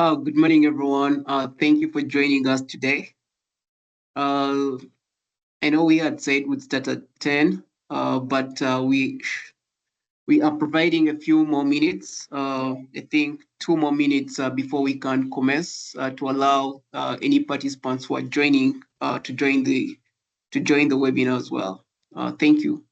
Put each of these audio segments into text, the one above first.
Good morning, everyone. Thank you for joining us today. Uh, I know we had said we'd start at 10, but we are providing a few more minutes. I think 2 more minutes before we can commence to allow any participants who are joining to join the webinar as well. Thank you.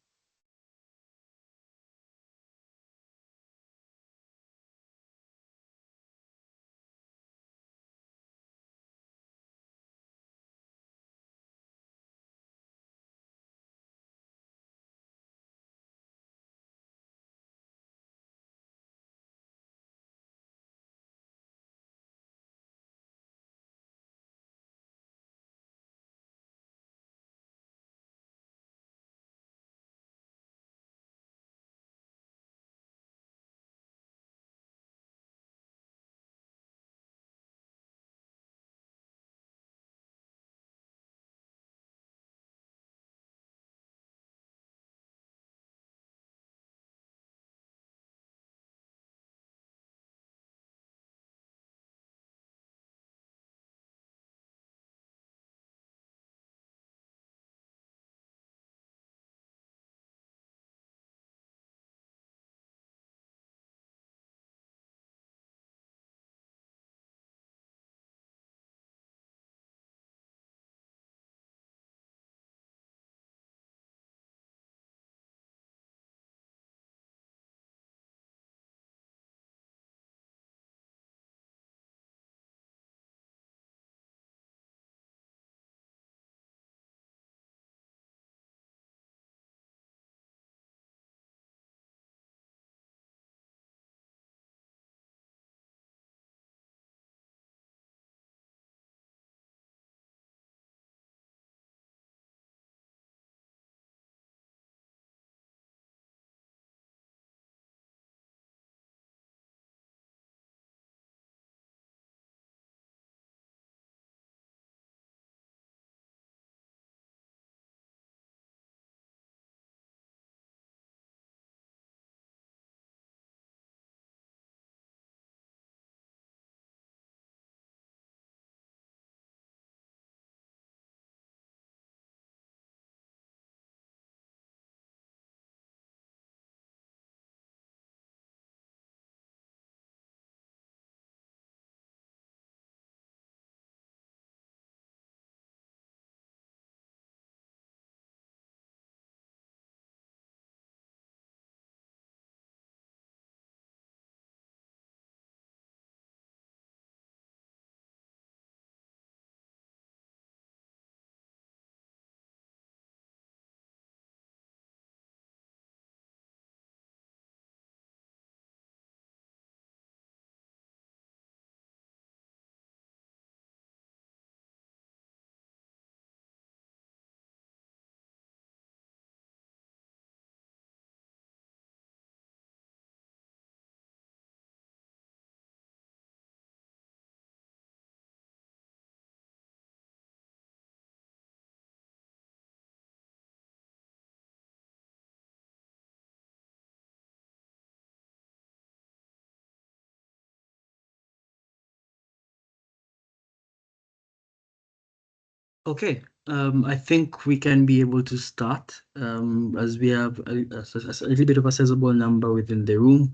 Okay, I think we can be able to start as we have a little bit of a sizable number within the room.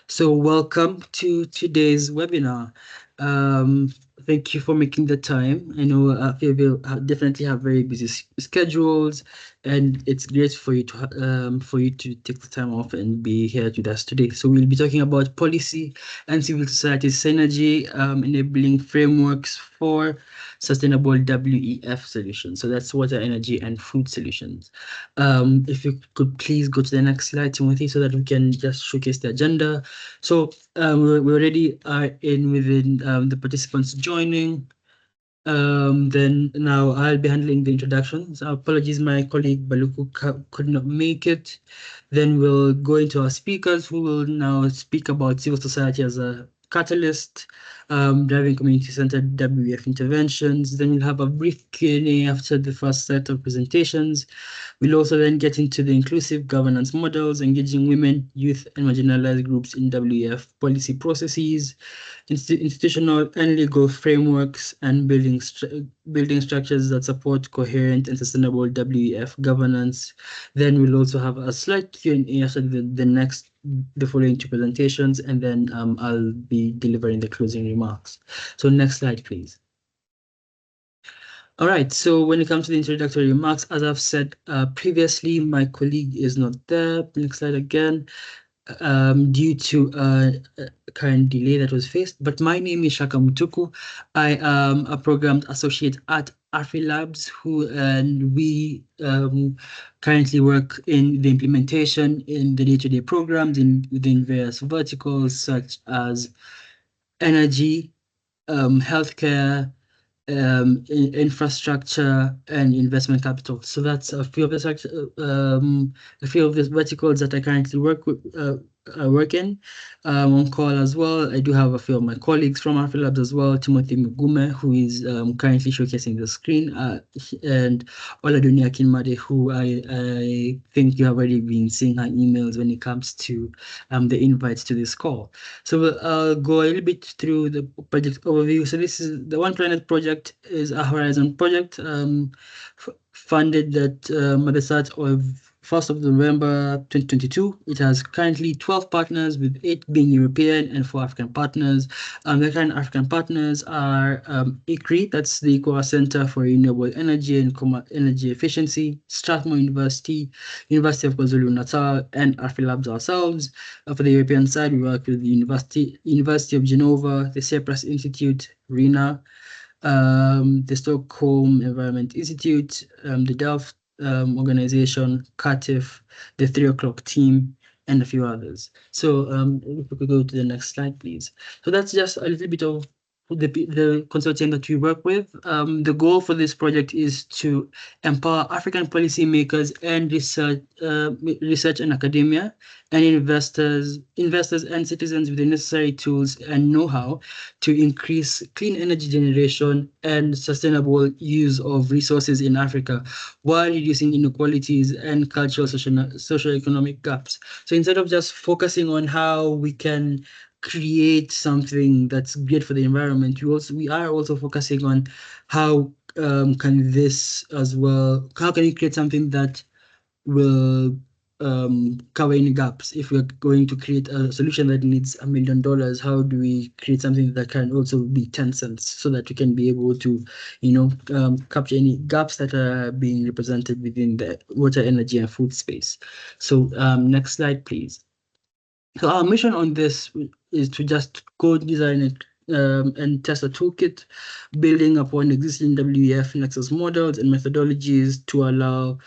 So welcome to today's webinar. Um, Thank you for making the time. I know you will definitely have very busy schedules, and it's great for you to take the time off and be here with us today. So we'll be talking about policy and civil society synergy, enabling frameworks for sustainable WEF solutions. So that's water, energy, and food solutions. If you could please go to the next slide, Timothy, so that we can just showcase the agenda. So we already are within the participants joining. Then now I'll be handling the introductions. Apologies, my colleague Baluku could not make it. Then we'll go into our speakers who will now speak about civil society as a Catalyst, driving community-centered WEF interventions. Then we'll have a brief Q&A after the first set of presentations. We'll also then get into the inclusive governance models, engaging women, youth, and marginalized groups in WEF policy processes, institutional and legal frameworks, and building structures that support coherent and sustainable WEF governance. Then we'll also have a slight Q&A after the following two presentations, and then I'll be delivering the closing remarks. So next slide, please. All right, so when it comes to the introductory remarks, as I've said previously, my colleague is not there. Next slide again, due to a current delay that was faced. But my name is Shaka Mutuku. I am a programmed associate at AfriLabs, and we currently work in the implementation in the day-to-day programs within various verticals such as energy, healthcare, infrastructure, and investment capital. So that's a few of the verticals that I currently work in. On call as well, I do have a few of my colleagues from AfriLabs as well, Timothy Mugume, who is currently showcasing the screen, and Oladunia Kinmade, who I think you have already been seeing her emails when it comes to the invites to this call. So I'll go a little bit through the project overview. So this is the One Planet project, is a Horizon project funded at the start of 1st of November 2022. It has currently 12 partners, with 8 being European and 4 African partners. The current African partners are ICRI, that's the ECOWAS Center for Renewable Energy and Energy Efficiency, Strathmore University, University of KwaZulu-Natal, and AfriLabs ourselves. For the European side, we work with the University of Genova, the Cyprus Institute, RINA, the Stockholm Environment Institute, the Delft organization, CATIF, the 3 o'clock team, and a few others. So if we could go to the next slide, please. So that's just a little bit of the consortium that we work with. The goal for this project is to empower African policymakers and research and academia, and investors and citizens with the necessary tools and know-how to increase clean energy generation and sustainable use of resources in Africa, while reducing inequalities and cultural socio-economic gaps. So instead of just focusing on how we can create something that's great for the environment, we are also focusing on how can this as well, how can we create something that will cover any gaps. If we're going to create a solution that needs $1 million, how do we create something that can also be 10 cents, so that we can be able to, capture any gaps that are being represented within the water, energy, and food space. So next slide, please. So our mission on this is to just go design it and test a toolkit, building upon existing WEF Nexus models and methodologies to allow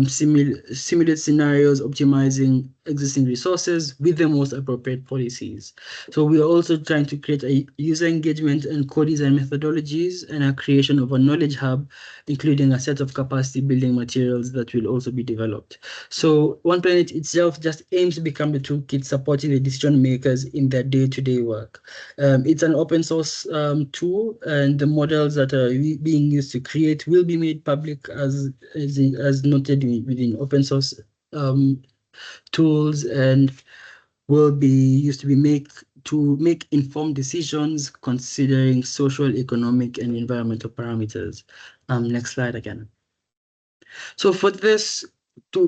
simulate scenarios, optimizing existing resources with the most appropriate policies. So we are also trying to create a user engagement and co-design methodologies, and a creation of a knowledge hub, including a set of capacity building materials that will also be developed. So One Planet itself just aims to become the toolkit supporting the decision makers in their day-to-day work. It's an open source tool, and the models that are being used to create will be made public as noted within open source tools, and will be used to make informed decisions considering social, economic, and environmental parameters. Next slide again. So for this, to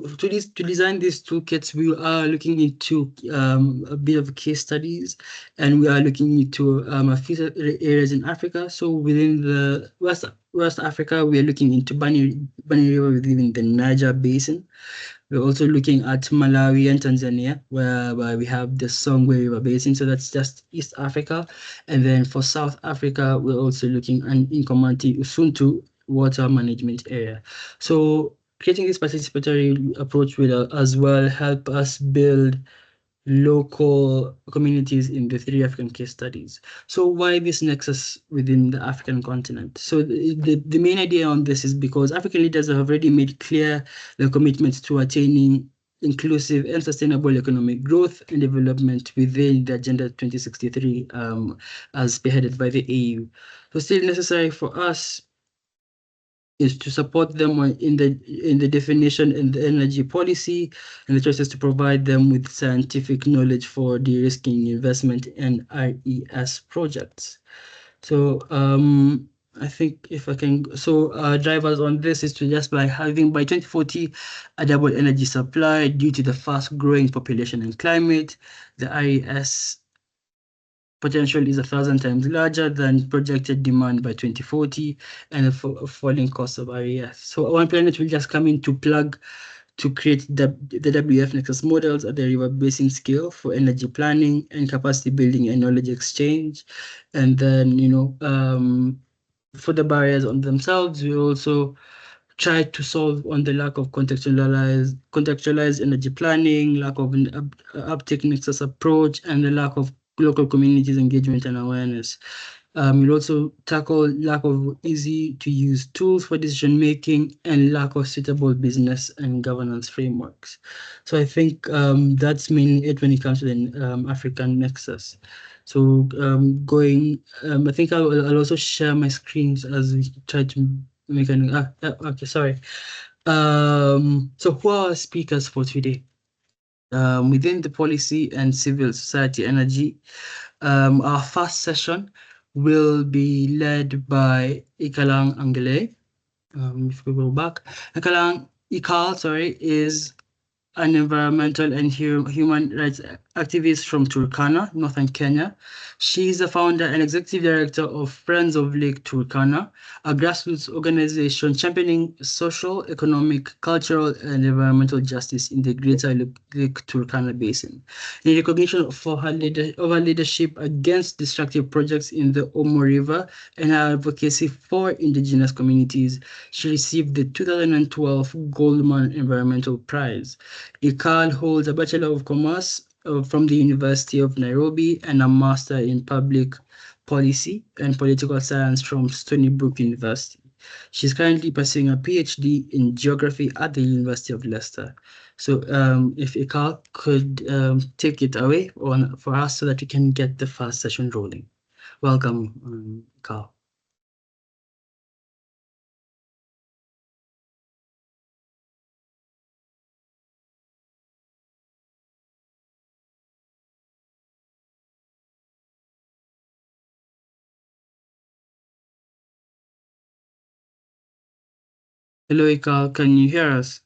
design these toolkits, we are looking into a bit of case studies, and we are looking into a few areas in Africa. So within the West Africa, we are looking into Bani River within the Niger Basin. We're also looking at Malawi and Tanzania, where we have the Songwe River Basin. So that's just East Africa. And then for South Africa, we're also looking in Nkomanti Usuntu water management area. So creating this participatory approach will as well help us build local communities in the 3 African case studies. So why this nexus within the African continent? So the main idea on this is because African leaders have already made clear their commitment to attaining inclusive and sustainable economic growth and development within the Agenda 2063, as spearheaded by the AU. So still necessary for us is to support them in the definition and the energy policy and the choices to provide them with scientific knowledge for de-risking investment in RES projects. So I think if I can, drivers on this is to just by having by 2040 a double energy supply due to the fast growing population and climate. The RES potential is 1,000 times larger than projected demand by 2040 and a falling cost of RES. So One Planet will just come in to plug to create the WEF Nexus models at the river basin scale for energy planning and capacity building and knowledge exchange. And then, for the barriers on themselves, we also try to solve on the lack of contextualized energy planning, lack of an uptake nexus approach, and the lack of local communities engagement and awareness. We'll also tackle lack of easy to use tools for decision making and lack of suitable business and governance frameworks. So I think that's mainly it when it comes to the African nexus. So I think I'll also share my screens as we try to make an, okay, sorry. So who are our speakers for today? Within the policy and civil society energy, our first session will be led by Ikalang Angele. If we go back, Ikal, sorry, is an environmental and human rights activist from Turkana, northern Kenya. She is the founder and executive director of Friends of Lake Turkana, a grassroots organization championing social, economic, cultural, and environmental justice in the greater Lake Turkana basin. In recognition for her leadership against destructive projects in the Omo River and her advocacy for indigenous communities, she received the 2012 Goldman Environmental Prize. Ikal holds a Bachelor of Commerce from the University of Nairobi and a Master in Public Policy and Political Science from Stony Brook University. She's currently pursuing a PhD in Geography at the University of Leicester. So if Ikal could take it away for us so that we can get the first session rolling. Welcome, Ikal. Hello, Ikal, can you hear us?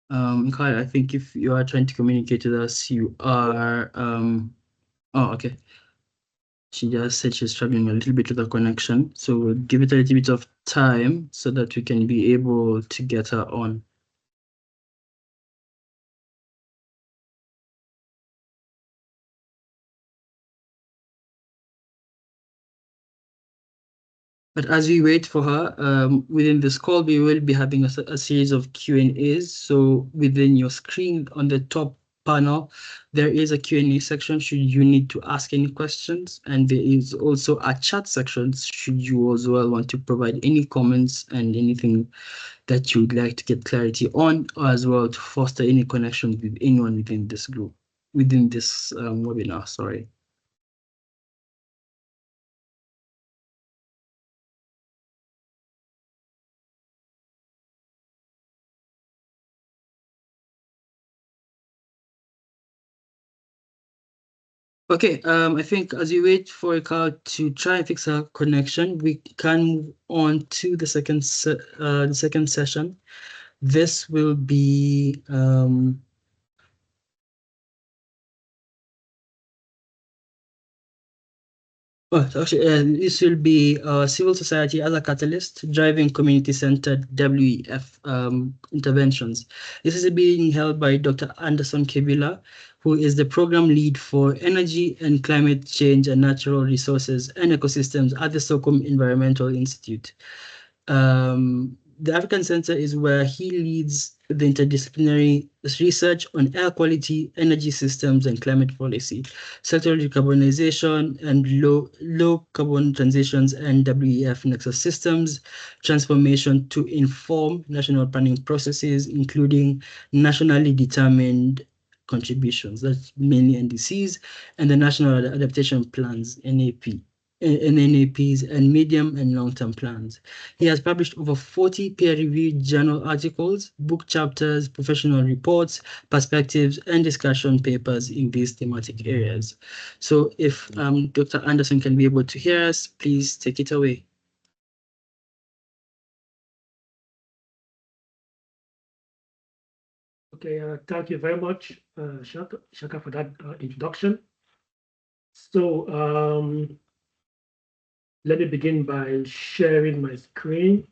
Kyle, I think if you are trying to communicate with us, you are, oh, okay. She just said she's struggling a little bit with the connection. So we'll give it a little bit of time so that we can be able to get her on. But as we wait for her, within this call, we will be having a series of Q&As. So within your screen on the top panel, there is a Q&A section should you need to ask any questions. And there is also a chat section should you as well want to provide any comments and anything that you would like to get clarity on, or as well to foster any connection with anyone within this group, within this webinar, sorry. Okay, I think as we wait for Ika to try and fix our connection, we can move on to the second session. This will be this will be civil society as a catalyst, driving community-centered WEF interventions. This is being held by Dr. Anderson Kebila, who is the program lead for energy and climate change and natural resources and ecosystems at the Stockholm Environmental Institute. the African Center is where he leads the interdisciplinary research on air quality, energy systems, and climate policy, sectoral decarbonization and low carbon transitions, and WEF Nexus systems transformation to inform national planning processes, including nationally determined contributions, that's mainly NDCs, and the National Adaptation Plans, NAP. NAPs and medium and long-term plans. He has published over 40 peer-reviewed journal articles, book chapters, professional reports, perspectives, and discussion papers in these thematic areas. So if Dr. Anderson can be able to hear us, please take it away. Okay, thank you very much, Shaka, for that introduction. So let me begin by sharing my screen.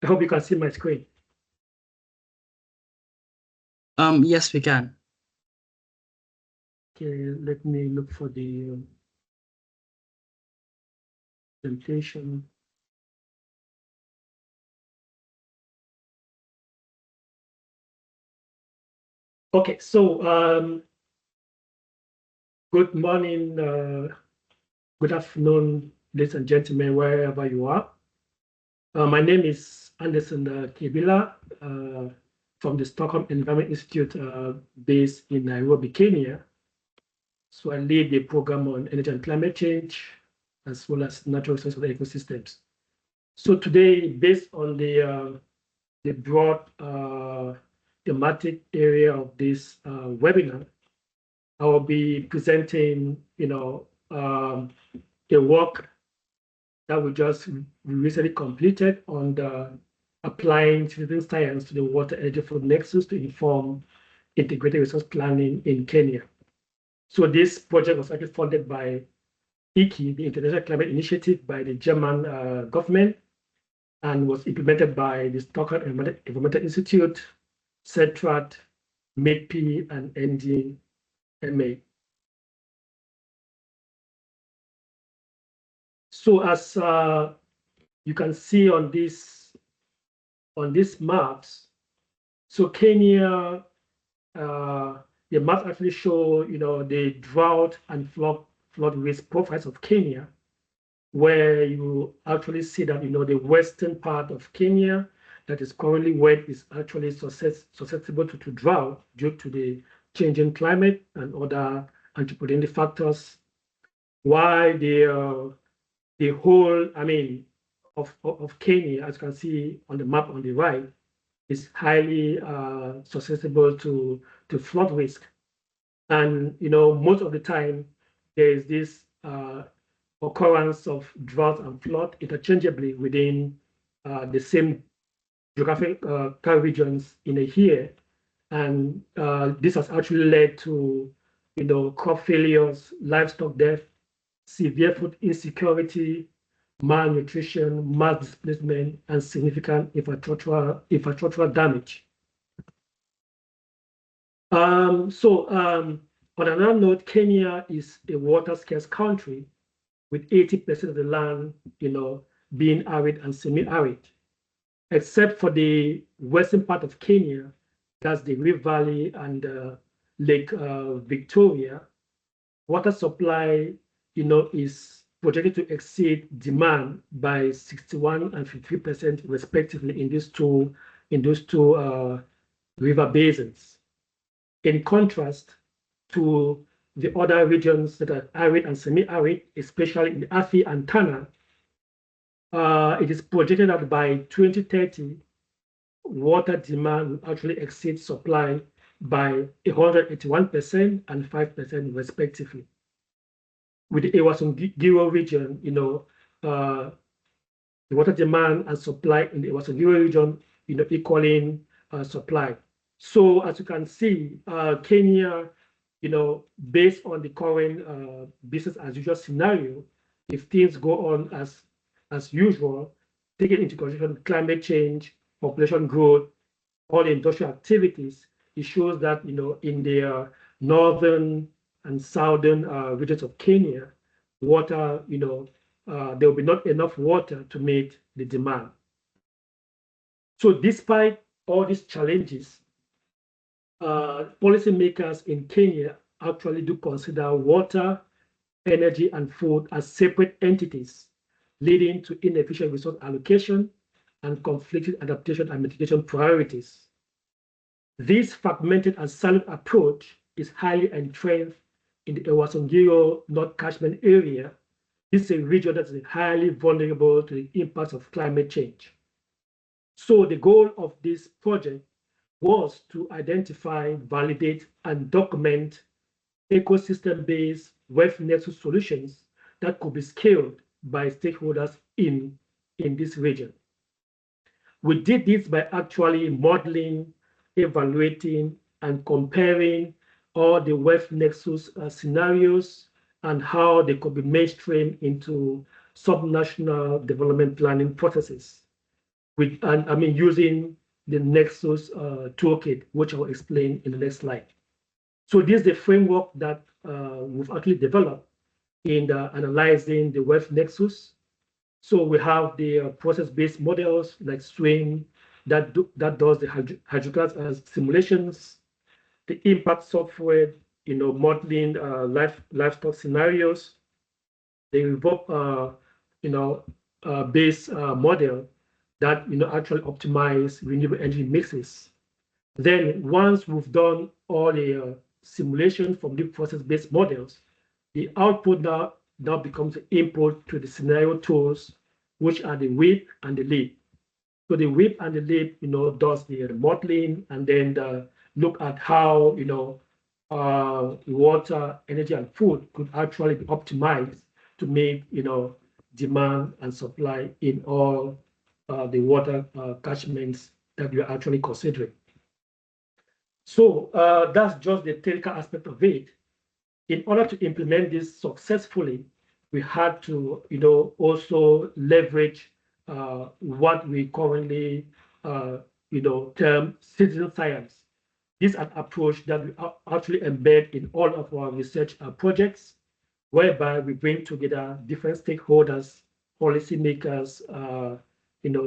I hope you can see my screen. Yes, we can. Okay, let me look for the presentation. Okay, so good morning, good afternoon, ladies and gentlemen, wherever you are. My name is Anderson Kibila from the Stockholm Environment Institute based in Nairobi, Kenya. So I lead the program on energy and climate change, as well as natural resources and ecosystems. So today, based on the broad thematic area of this webinar, I will be presenting, a work that we just recently completed on the applying citizen science to the water energy food nexus to inform integrated resource planning in Kenya. So this project was actually funded by ICI, the International Climate Initiative by the German government, and was implemented by the Stockholm Environmental Institute, CETRAT, MEDP, and NDMA. So as you can see on these maps, so Kenya, the maps actually show, the drought and flood risk profiles of Kenya, where you actually see that, the western part of Kenya that is currently wet is actually susceptible to drought due to the changing climate and other anthropogenic factors. While the whole, of Kenya, as you can see on the map on the right, is highly susceptible to flood risk. And, most of the time, there is this occurrence of drought and flood interchangeably within the same geographic regions in a year. And this has actually led to, crop failures, livestock death, severe food insecurity, malnutrition, mass displacement, and significant infrastructural damage. On another note, Kenya is a water scarce country with 80% of the land, being arid and semi-arid, except for the western part of Kenya, that's the Rift Valley and Lake Victoria. Water supply, is projected to exceed demand by 61 and 53% respectively in those two river basins. In contrast to the other regions that are arid and semi-arid, especially in the Athi and Tana, it is projected that by 2030, water demand will actually exceed supply by 181% and 5% respectively. With the Ewasungiro region, the water demand and supply in the Ewasungiro region, equaling supply. So as you can see, Kenya, based on the current business as usual scenario, if things go on as as usual, taking into consideration climate change, population growth, all the industrial activities, it shows that in the northern and southern regions of Kenya, water, there will be not enough water to meet the demand. So despite all these challenges, policymakers in Kenya actually do consider water, energy, and food as separate entities, leading to inefficient resource allocation and conflicting adaptation and mitigation priorities. This fragmented and siloed approach is highly entrenched in the Ewasongiro North Catchment area. This is a region that is highly vulnerable to the impacts of climate change. So the goal of this project was to identify, validate, and document ecosystem-based WEF Nexus solutions that could be scaled by stakeholders in this region. We did this by actually modeling, evaluating, and comparing all the WEF Nexus scenarios and how they could be mainstreamed into subnational development planning processes. Using the Nexus toolkit, which I will explain in the next slide. So this is the framework that we've actually developed in analyzing the WEF Nexus. So we have the process-based models like Swing that does the hydrocarbon simulations, the impact software, modeling livestock scenarios, the reverb, base model that actually optimize renewable energy mixes. Then once we've done all the simulation from the process-based models, the output now becomes the input to the scenario tools, which are the WEP and the LEAP. So the WEP and the LEAP, does the modeling and then look at how, water, energy, and food could actually be optimized to meet, demand and supply in all the water catchments that we are actually considering. So that's just the technical aspect of it. In order to implement this successfully, we had to, also leverage what we currently, term citizen science. This is an approach that we actually embed in all of our research projects, whereby we bring together different stakeholders, policymakers,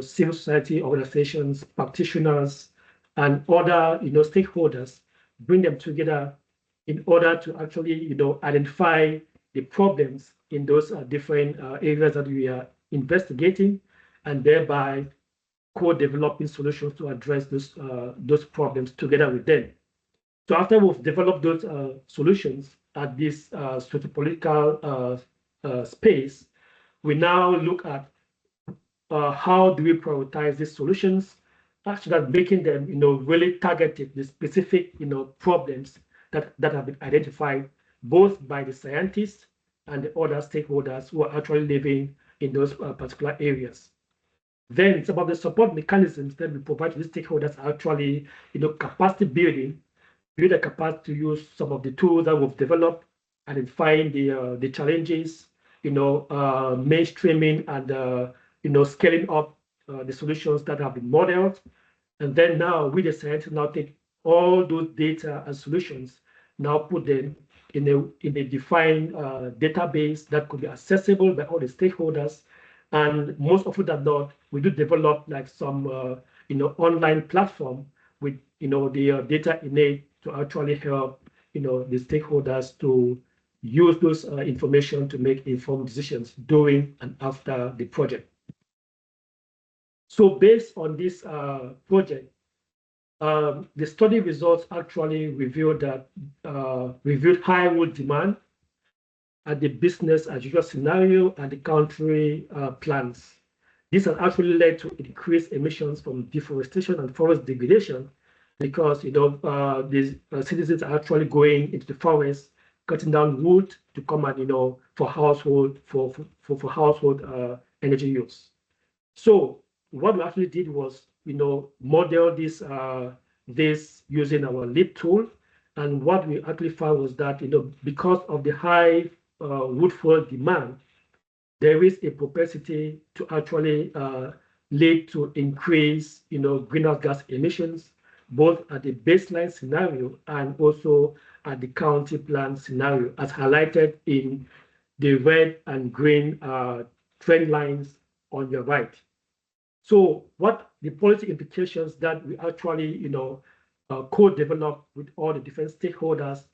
civil society organizations, practitioners, and other, stakeholders, bring them together in order to actually, identify the problems in those different areas that we are investigating, and thereby co-developing solutions to address those problems together with them. So after we've developed those solutions at this sociopolitical space, we now look at how do we prioritize these solutions, such that making them, really targeted the specific, problems that have been identified both by the scientists and the other stakeholders who are actually living in those particular areas. Then it's about the support mechanisms that we provide to the stakeholders, actually, capacity building, build a capacity to use some of the tools that we've developed, identifying the challenges, mainstreaming and scaling up the solutions that have been modeled. And then now we, the scientists, now take all those data and solutions, now put them in a defined database that could be accessible by all the stakeholders. And most often than not, we do develop like some online platform with the data innate to actually help the stakeholders to use those information to make informed decisions during and after the project. So based on this project, the study results actually revealed high wood demand at the business as usual scenario and the country plans. This has actually led to increased emissions from deforestation and forest degradation, because these citizens are actually going into the forest, cutting down wood to come and for household energy use. So what we actually did was model this using our LEAP tool, and what we actually found was that because of the high wood fuel demand, there is a propensity to actually lead to increase, greenhouse gas emissions, both at the baseline scenario and also at the county plan scenario, as highlighted in the red and green trend lines on your right. So what the policy implications that we actually, co-developed with all the different stakeholders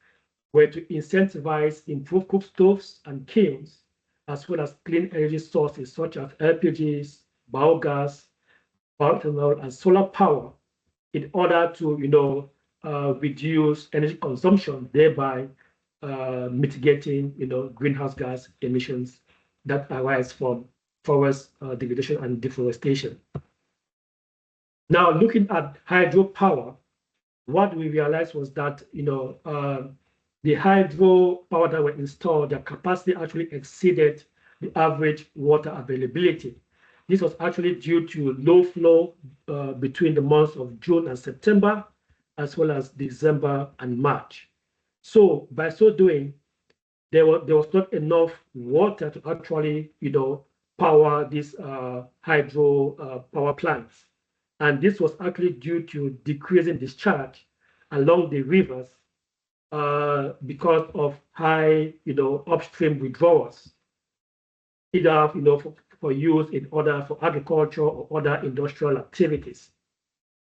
were to incentivize improved cook stoves and kilns, as well as clean energy sources such as LPGs, biogas, bioethanol, and solar power in order to, reduce energy consumption, thereby mitigating, greenhouse gas emissions that arise from forest degradation and deforestation. Now, looking at hydropower, what we realized was that, the hydro power that were installed, their capacity actually exceeded the average water availability. This was actually due to low flow between the months of June and September, as well as December and March. So by so doing, there was not enough water to actually, power these hydro power plants. And this was actually due to decreasing discharge along the rivers because of high, upstream withdrawals, either, for use in order for agriculture or other industrial activities.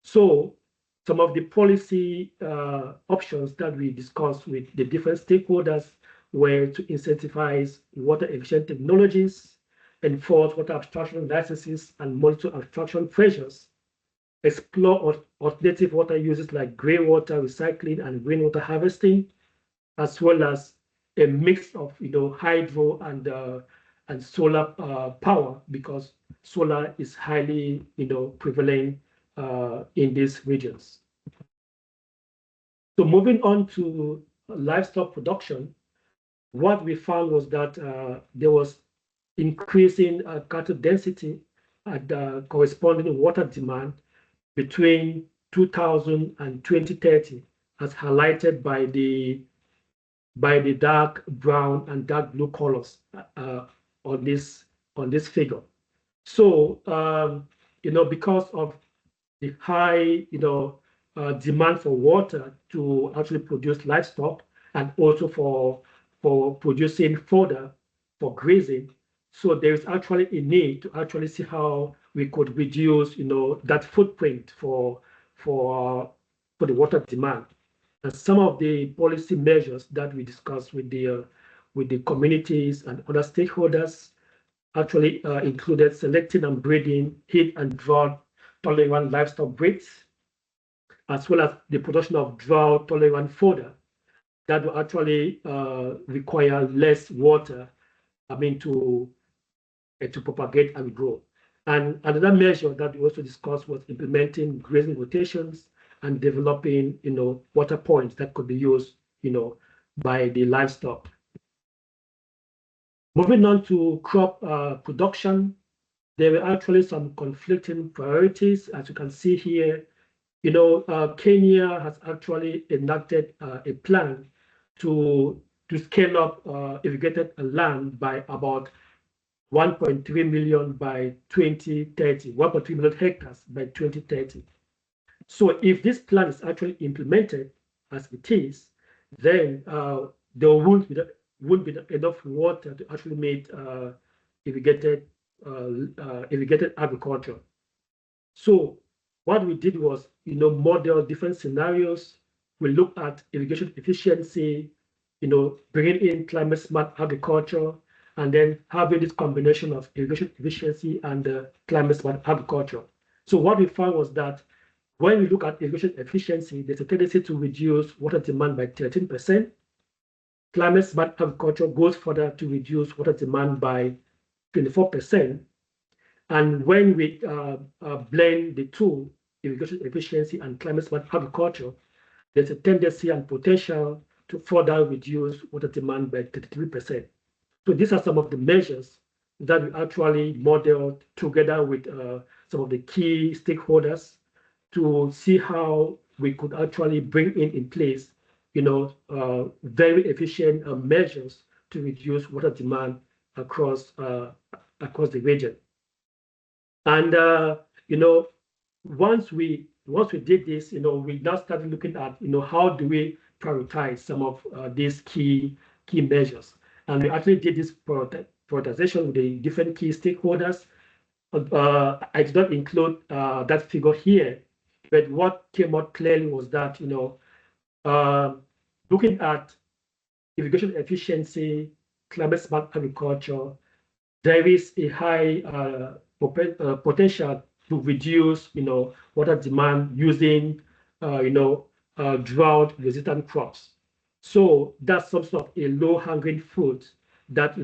So some of the policy options that we discussed with the different stakeholders were to incentivize water efficient technologies, enforce water abstraction licenses, and monitor abstraction pressures, explore alternative water uses like gray water recycling and rainwater harvesting, as well as a mix of hydro and solar power, because solar is highly prevalent in these regions. So moving on to livestock production, what we found was that there was increasing cattle density at the corresponding water demand between 2000 and 2030, as highlighted by the dark brown and dark blue colors on this figure. So because of the high demand for water to actually produce livestock, and also for producing fodder for grazing, so there is actually a need to actually see how we could reduce that footprint for the water demand. And some of the policy measures that we discussed with the communities and other stakeholders actually included selecting and breeding heat and drought tolerant livestock breeds, as well as the production of drought tolerant fodder that will actually require less water, to propagate and grow. And another measure that we also discussed was implementing grazing rotations and developing, water points that could be used, by the livestock. Moving on to crop production, there were actually some conflicting priorities. As you can see here, Kenya has actually enacted a plan to scale up irrigated land by about 1.3 million by 2030, 1.3 million hectares by 2030. So if this plan is actually implemented as it is, then there won't be enough water to actually make irrigated agriculture. So what we did was, model different scenarios. We looked at irrigation efficiency, bringing in climate smart agriculture, and then having this combination of irrigation efficiency and climate smart agriculture. So what we found was that when we look at irrigation efficiency, there's a tendency to reduce water demand by 13%. Climate smart agriculture goes further to reduce water demand by 24%. And when we blend the two, irrigation efficiency and climate smart agriculture, there's a tendency and potential to further reduce water demand by 33%. So these are some of the measures that we actually modeled together with some of the key stakeholders to see how we could actually bring in place, very efficient measures to reduce water demand across the region. And once we did this, we now started looking at how do we prioritize some of these key measures, and we actually did this prioritization with the different key stakeholders. I did not include that figure here, but what came out clearly was that looking at irrigation efficiency, climate smart agriculture, there is a high potential to reduce, water demand using, drought-resistant crops. So that's some sort of a low-hanging fruit that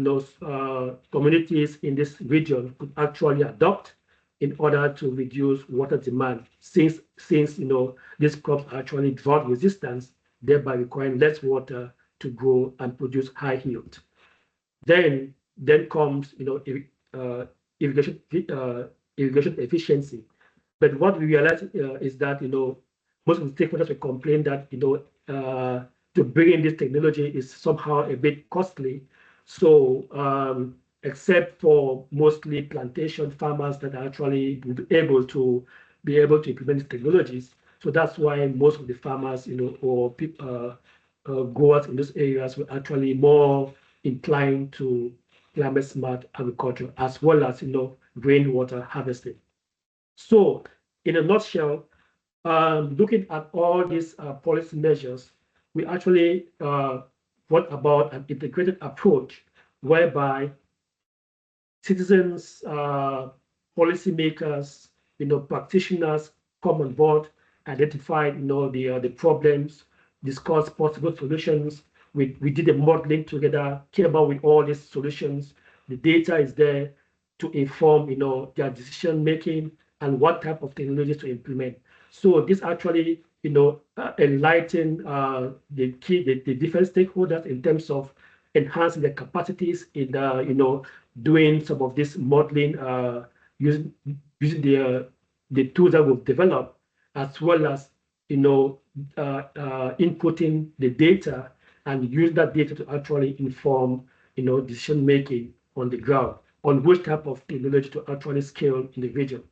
communities in this region could actually adopt in order to reduce water demand, since these crops are actually drought resistant, thereby requiring less water to grow and produce high yield. Then comes irrigation efficiency. But what we realize is that most of the stakeholders will complain that to bring in this technology is somehow a bit costly. So except for mostly plantation farmers that are actually able to implement these technologies, so that's why most of the farmers or people growers in those areas were actually more inclined to climate smart agriculture, as well as rainwater harvesting. So in a nutshell, looking at all these policy measures, we actually brought about an integrated approach whereby citizens, policymakers, practitioners come on board, identify the problems, discuss possible solutions. We did a modeling together, came about with all these solutions. The data is there to inform their decision making and what type of technologies to implement. So this actually enlighten the different stakeholders in terms of enhancing their capacities in doing some of this modeling using the tools that we've developed, as well as inputting the data and use that data to actually inform decision making on the ground on which type of technology to actually scale in the region.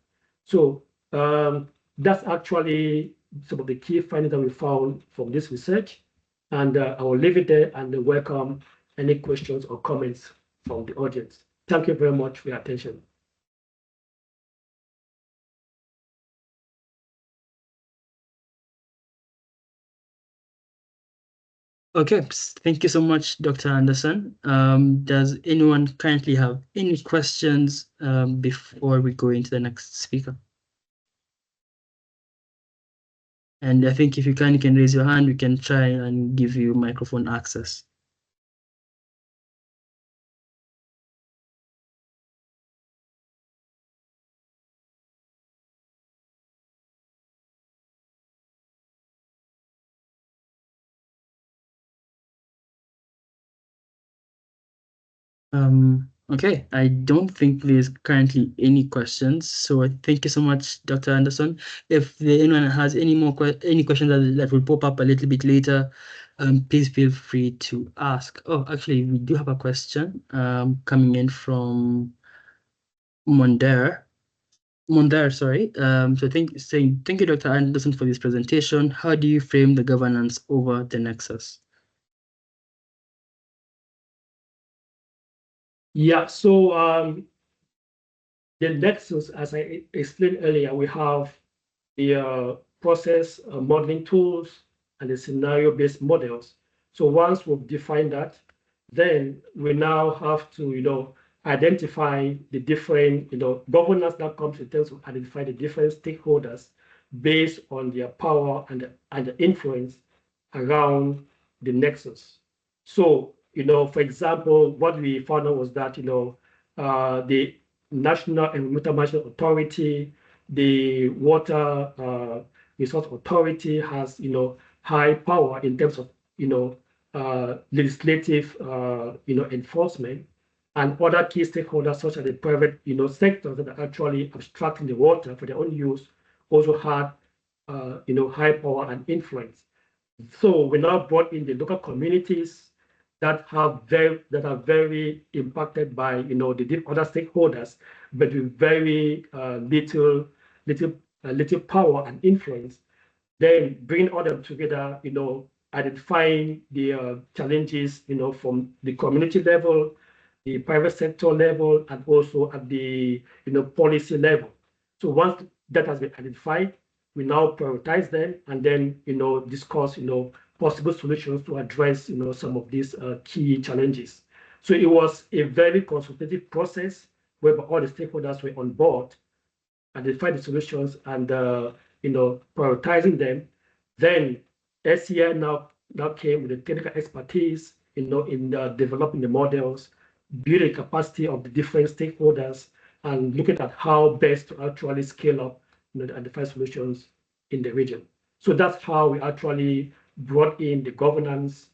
So that's actually some of the key findings that we found from this research. And I will leave it there and welcome any questions or comments from the audience. Thank you very much for your attention. Okay, thank you so much, Dr. Anderson. Does anyone currently have any questions before we go into the next speaker? And I think if you can raise your hand, we can try and give you microphone access. Okay, I don't think there's currently any questions. So thank you so much, Dr. Anderson. If anyone has any more any questions that will pop up a little bit later, please feel free to ask. Oh, actually, we do have a question coming in from Mondare, sorry. So thank you, Dr. Anderson, for this presentation. How do you frame the governance over the Nexus? Yeah, so the Nexus, as I explained earlier, we have the process modeling tools and the scenario-based models. So once we've defined that, then we now have to, identify the different, governance that comes in terms of identify the different stakeholders based on their power and the influence around the Nexus. So, for example, what we found out was that, the National Environmental Management Authority, the Water Resource Authority has, high power in terms of, legislative, enforcement, and other key stakeholders such as the private, sectors that are actually abstracting the water for their own use also had, high power and influence. So we now brought in the local communities that are very impacted by the other stakeholders, but with very little power and influence. Then bring all them together, identifying the challenges, from the community level, the private sector level, and also at the policy level. So once that has been identified, we now prioritize them and then discuss possible solutions to address some of these key challenges. So it was a very consultative process whereby all the stakeholders were on board, identify the solutions, and prioritizing them. Then SCI now came with the technical expertise in developing the models, building capacity of the different stakeholders, and looking at how best to actually scale up the identified solutions in the region. So that's how we actually brought in the governance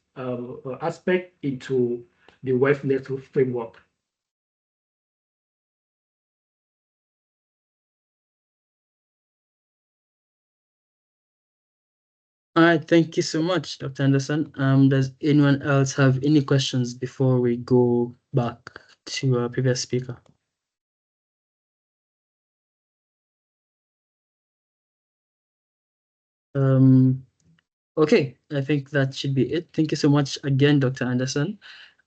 aspect into the WEF Nexus framework. All right, thank you so much, Dr. Anderson. Does anyone else have any questions before we go back to our previous speaker? Okay, I think that should be it. Thank you so much again, Dr. Anderson.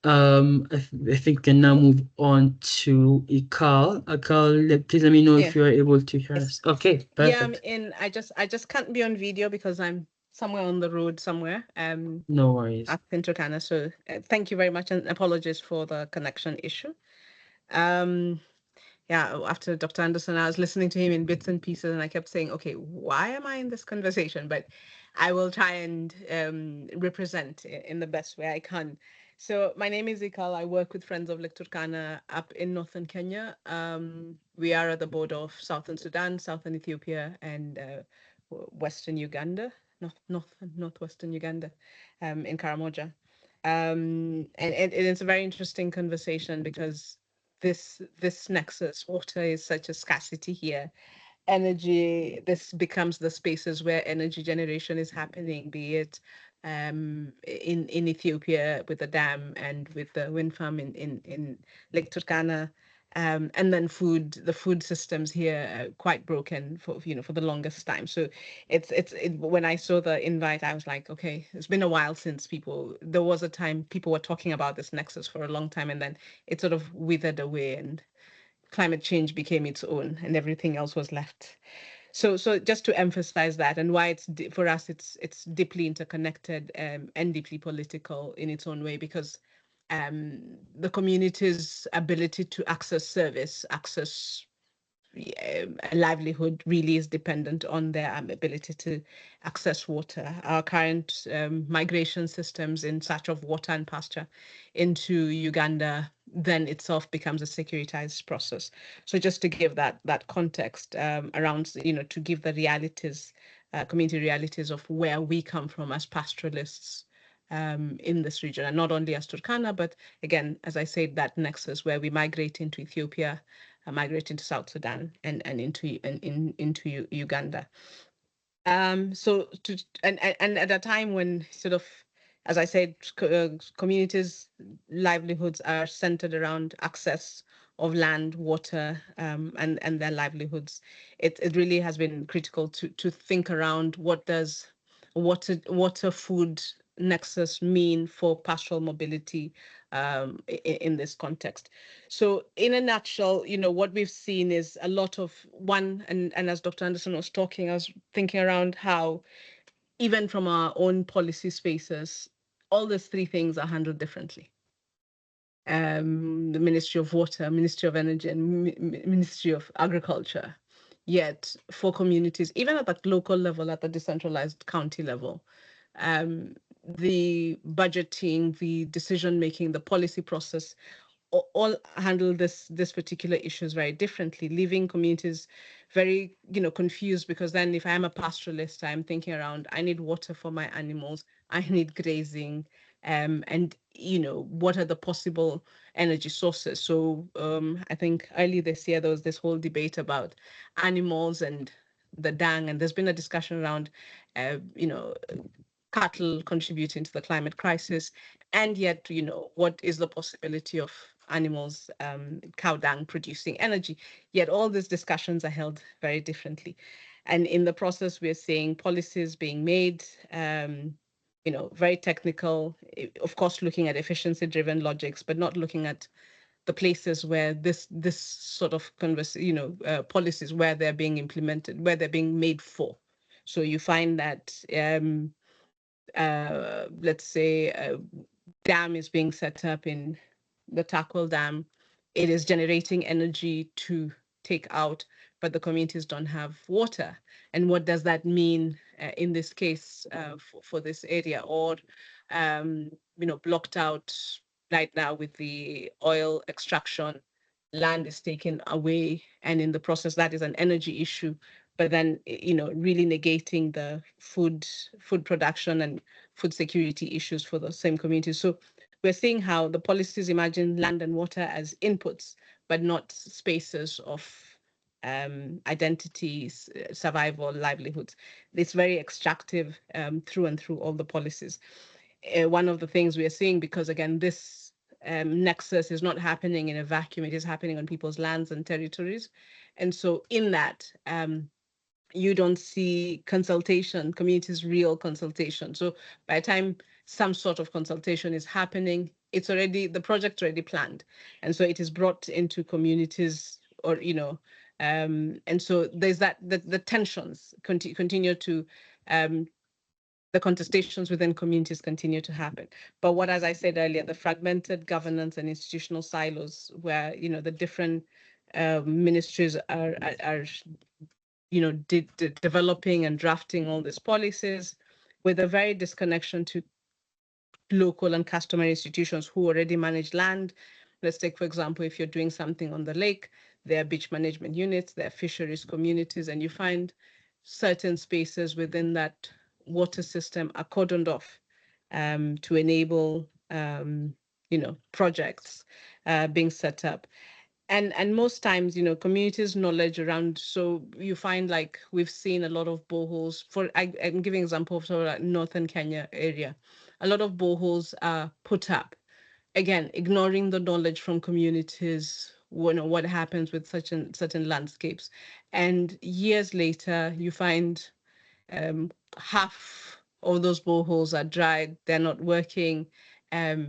I think we can now move on to Ikal. Ikal, please let me know if you are able to hear us. Okay, perfect. Yeah, I'm in. I just can't be on video because I'm somewhere on the road somewhere. No worries. At Pintrocana. So thank you very much, and apologies for the connection issue. Yeah, after Dr. Anderson, I was listening to him in bits and pieces, and I kept saying, okay, why am I in this conversation? But I will try and represent in the best way I can. So my name is Ikal. I work with Friends of Lake Turkana up in northern Kenya. We are at the border of southern Sudan, southern Ethiopia, and western Uganda, northwestern Uganda, in Karamoja. And it's a very interesting conversation because this nexus, water is such a scarcity here. Energy, this becomes the spaces where energy generation is happening, be it in Ethiopia with the dam and with the wind farm in Lake Turkana. And then the food systems here are quite broken for the longest time. So when I saw the invite, I was like, okay, it's been a while since there was a time people were talking about this nexus for a long time, and then it sort of withered away and climate change became its own and everything else was left. So just to emphasize that, and why for us it's deeply interconnected and deeply political in its own way, because the community's ability to access service, access a livelihood really is dependent on their ability to access water. Our current migration systems in search of water and pasture into Uganda then itself becomes a securitized process. So just to give that context around, to give the realities, community realities of where we come from as pastoralists in this region, and not only as Turkana, but again, as I said, that nexus where we migrate into Ethiopia, migrate into South Sudan, and into Uganda. So at a time when sort of, as I said, communities' livelihoods are centered around access of land, water, and their livelihoods, it really has been critical to think around what does water food nexus mean for pastoral mobility in this context. So in a nutshell, what we've seen is a lot of and as Dr. Anderson was talking, I was thinking around how even from our own policy spaces, all these three things are handled differently. The Ministry of Water, Ministry of Energy, and Ministry of Agriculture. Yet for communities, even at the local level, at the decentralized county level, the budgeting, the decision-making, the policy process, all handle this particular issues very differently, leaving communities very confused, because then if I am a pastoralist, I'm thinking around, I need water for my animals, I need grazing, and what are the possible energy sources. So I think early this year there was this whole debate about animals and the dang, and there's been a discussion around cattle contributing to the climate crisis, and yet, what is the possibility of animals, cow dung producing energy? Yet all these discussions are held very differently. And in the process, we're seeing policies being made, very technical, of course, looking at efficiency-driven logics, but not looking at the places where this sort of policies, where they're being implemented, where they're being made for. So you find that, let's say, a dam is being set up in the Takwel Dam. It is generating energy to take out, but the communities don't have water. And what does that mean in this case for this area? Or, blocked out right now with the oil extraction, land is taken away, and in the process, that is an energy issue. But then, really negating the food production and food security issues for the same communities. So we're seeing how the policies imagine land and water as inputs, but not spaces of identities, survival, livelihoods. It's very extractive through and through all the policies. One of the things we are seeing, because again, this nexus is not happening in a vacuum, it is happening on people's lands and territories. And so in that, you don't see consultation, communities' real consultation. So by the time some sort of consultation is happening, the project's already planned. And so it is brought into communities, or, and so there's the tensions continue to, the contestations within communities continue to happen. But what, as I said earlier, the fragmented governance and institutional silos where, the different ministries are developing and drafting all these policies, with a very disconnection to local and customary institutions who already manage land. Let's take, for example, if you're doing something on the lake, there are beach management units, there are fisheries communities, and you find certain spaces within that water system are cordoned off to enable, projects being set up. And most times, communities' knowledge around, so you find, like, we've seen a lot of boreholes. I'm giving example of sort of like northern Kenya area. A lot of boreholes are put up, again, ignoring the knowledge from communities, what happens with certain landscapes. And years later, you find half of those boreholes are dried, they're not working,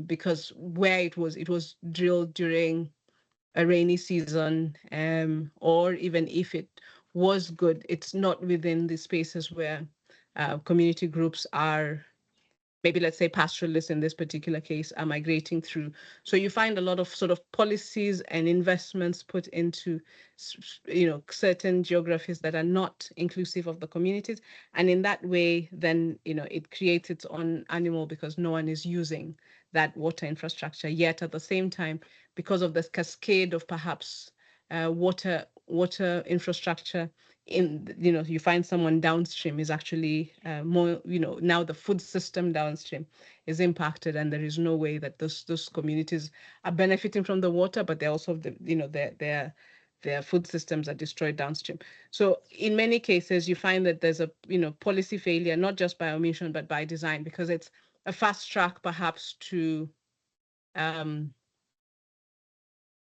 because where it was drilled during a rainy season, or even if it was good, it's not within the spaces where community groups are, maybe let's say pastoralists in this particular case, are migrating through. So you find a lot of sort of policies and investments put into, certain geographies that are not inclusive of the communities. And in that way, then, it creates its own animal because no one is using that water infrastructure. Yet at the same time, because of this cascade of perhaps water infrastructure, you find someone downstream is actually more, now the food system downstream is impacted, and there is no way that those communities are benefiting from the water, but they're also their food systems are destroyed downstream. So in many cases, you find that there's a policy failure, not just by omission but by design, because it's a fast track perhaps to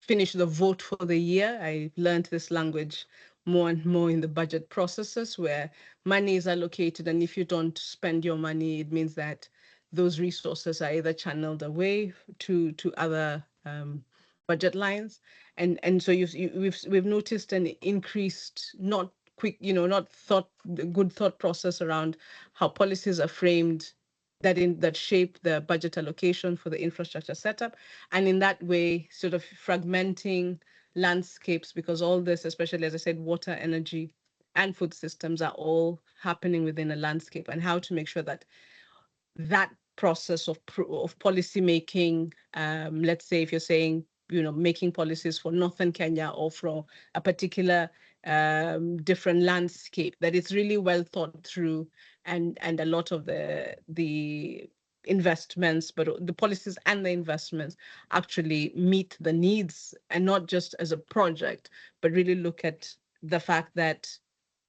finish the vote for the year. I learned this language more and more in the budget processes, where money is allocated, and if you don't spend your money, it means that those resources are either channeled away to other budget lines. And so we've noticed an increased, not quick, not good thought process around how policies are framed, that shape the budget allocation for the infrastructure setup, and in that way sort of fragmenting landscapes, because all this, especially as I said, water, energy, and food systems are all happening within a landscape, and how to make sure that that process of policy making, let's say if you're saying, making policies for northern Kenya or for a particular different landscape, that it's really well thought through, and a lot of the investments, but the policies and the investments actually meet the needs, and not just as a project, but really look at the fact that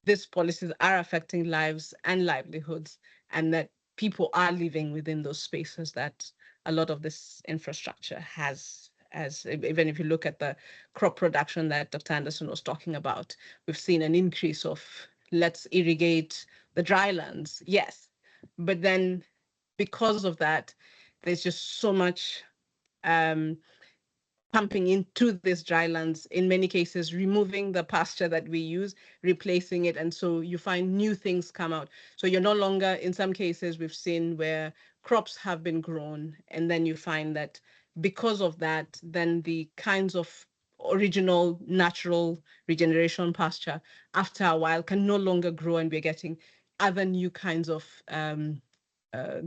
these policies are affecting lives and livelihoods, and that people are living within those spaces that a lot of this infrastructure has. As even if you look at the crop production that Dr. Anderson was talking about, we've seen an increase of let's irrigate the drylands, yes, but then because of that, there's just so much pumping into these drylands, in many cases removing the pasture that we use, replacing it, and so you find new things come out. So you're no longer, in some cases we've seen where crops have been grown, and then you find that because of that, then the kinds of original natural regeneration pasture after a while can no longer grow, and we're getting other new kinds of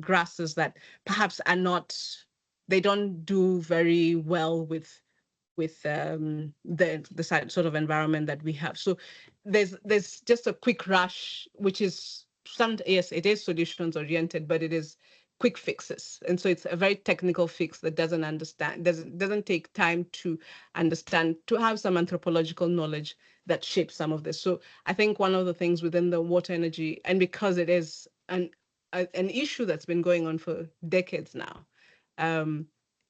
grasses that perhaps are not, they don't do very well with the sort of environment that we have. So there's just a quick rush, which is yes, it is solutions oriented, but it is quick fixes. And so it's a very technical fix that doesn't take time to understand, to have some anthropological knowledge that shapes some of this. So I think one of the things within the water energy, and because it is an issue that's been going on for decades now, and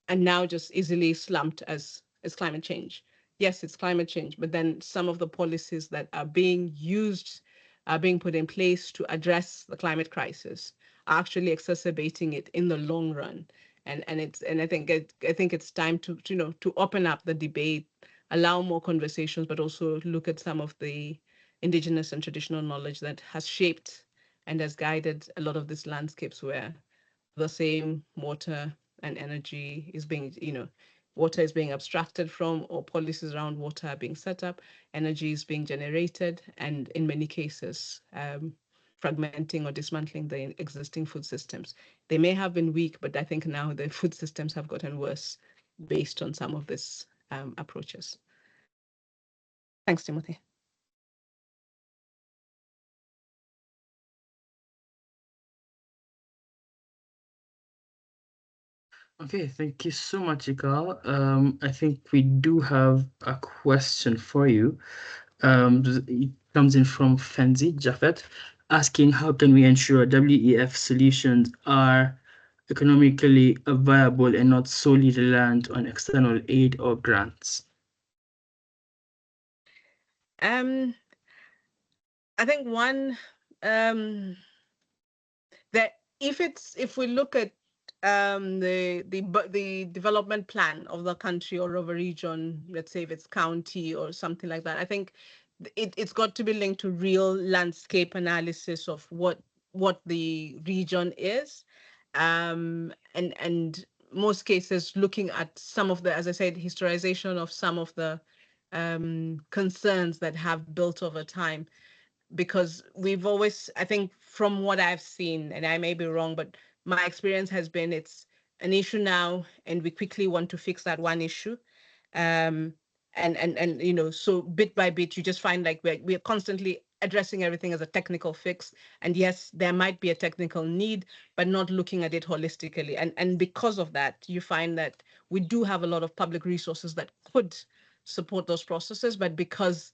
now just easily slumped as climate change. Yes, it's climate change, but then some of the policies that are being used, are being put in place to address the climate crisis, are actually exacerbating it in the long run. And I think it's time to to open up the debate, allow more conversations, but also look at some of the indigenous and traditional knowledge that has shaped and has guided a lot of these landscapes where the same water and energy is being, water is being abstracted from, or policies around water are being set up, energy is being generated, and in many cases, fragmenting or dismantling the existing food systems. They may have been weak, but I think now the food systems have gotten worse based on some of these approaches. Thanks, Timothy. Okay, thank you so much, Ikal. I think we do have a question for you. It comes in from Fenzi Jafet, asking how can we ensure WEF solutions are economically viable and not solely reliant on external aid or grants? I think one, that if we look at the development plan of the country or of a region, let's say if it's county or something like that, I think it's got to be linked to real landscape analysis of what the region is, and most cases looking at some of the, as I said, historization of some of the concerns that have built over time, because we've always, I think from what I've seen, and I may be wrong, but my experience has been it's an issue now and we quickly want to fix that one issue. And so bit by bit, you just find like we're constantly addressing everything as a technical fix. And yes, there might be a technical need, but not looking at it holistically. And because of that, you find that we do have a lot of public resources that could support those processes, but because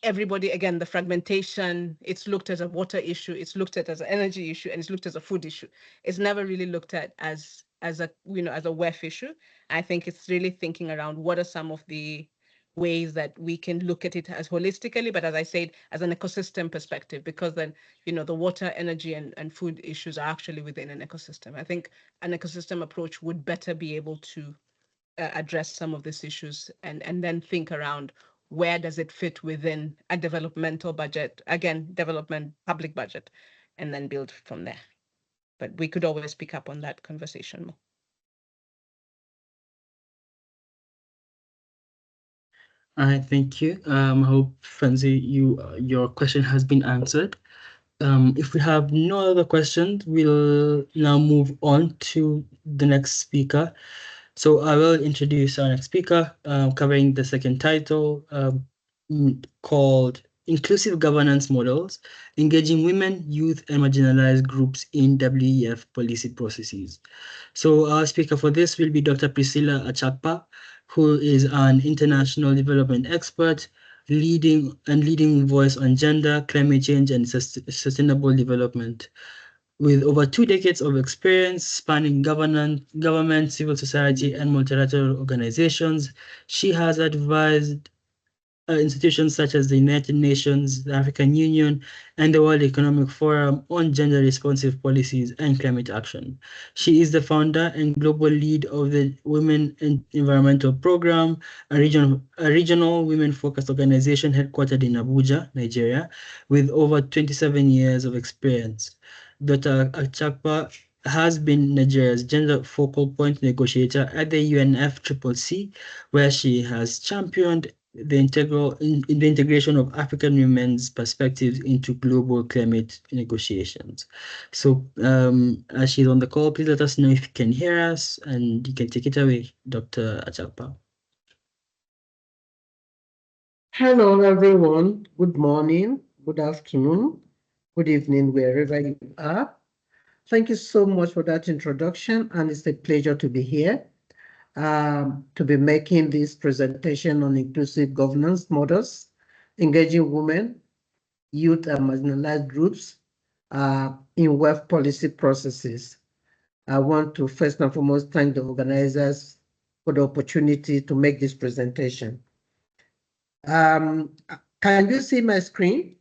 everybody, again, the fragmentation, it's looked as a water issue, it's looked at as an energy issue, and it's looked as a food issue. It's never really looked at as a as a WEF issue. I think it's really thinking around what are some of the ways that we can look at it as holistically, but as I said, as an ecosystem perspective, because then, the water, energy, and food issues are actually within an ecosystem. I think an ecosystem approach would better be able to address some of these issues and then think around where does it fit within a developmental budget, again, development public budget, and then build from there. But we could always pick up on that conversation more. All right, thank you. I hope, Franzi, your question has been answered. If we have no other questions, we'll now move on to the next speaker. So I will introduce our next speaker, covering the second title, called Inclusive Governance Models, Engaging Women, Youth, and Marginalized Groups in WEF Policy Processes. So our speaker for this will be Dr. Priscilla Achakpa, who is an international development expert, leading voice on gender, climate change, and sustainable development. With over 2 decades of experience spanning government, civil society, and multilateral organizations, she has advised institutions such as the United Nations, the African Union, and the World Economic Forum on gender-responsive policies and climate action. She is the founder and global lead of the Women Environmental Program, a regional women-focused organization headquartered in Abuja, Nigeria, with over 27 years of experience. Dr. Achakpa has been Nigeria's gender focal point negotiator at the UNFCCC, where she has championed the integration of African women's perspectives into global climate negotiations. So as she's on the call, please let us know if you can hear us, and you can take it away, Dr. Achakpa. Hello, everyone. Good morning, good afternoon, good evening, wherever you are. Thank you so much for that introduction, and it's a pleasure to be here to be making this presentation on inclusive governance models, engaging women, youth, and marginalized groups in WEF policy processes. I want to first and foremost thank the organizers for the opportunity to make this presentation. Can you see my screen?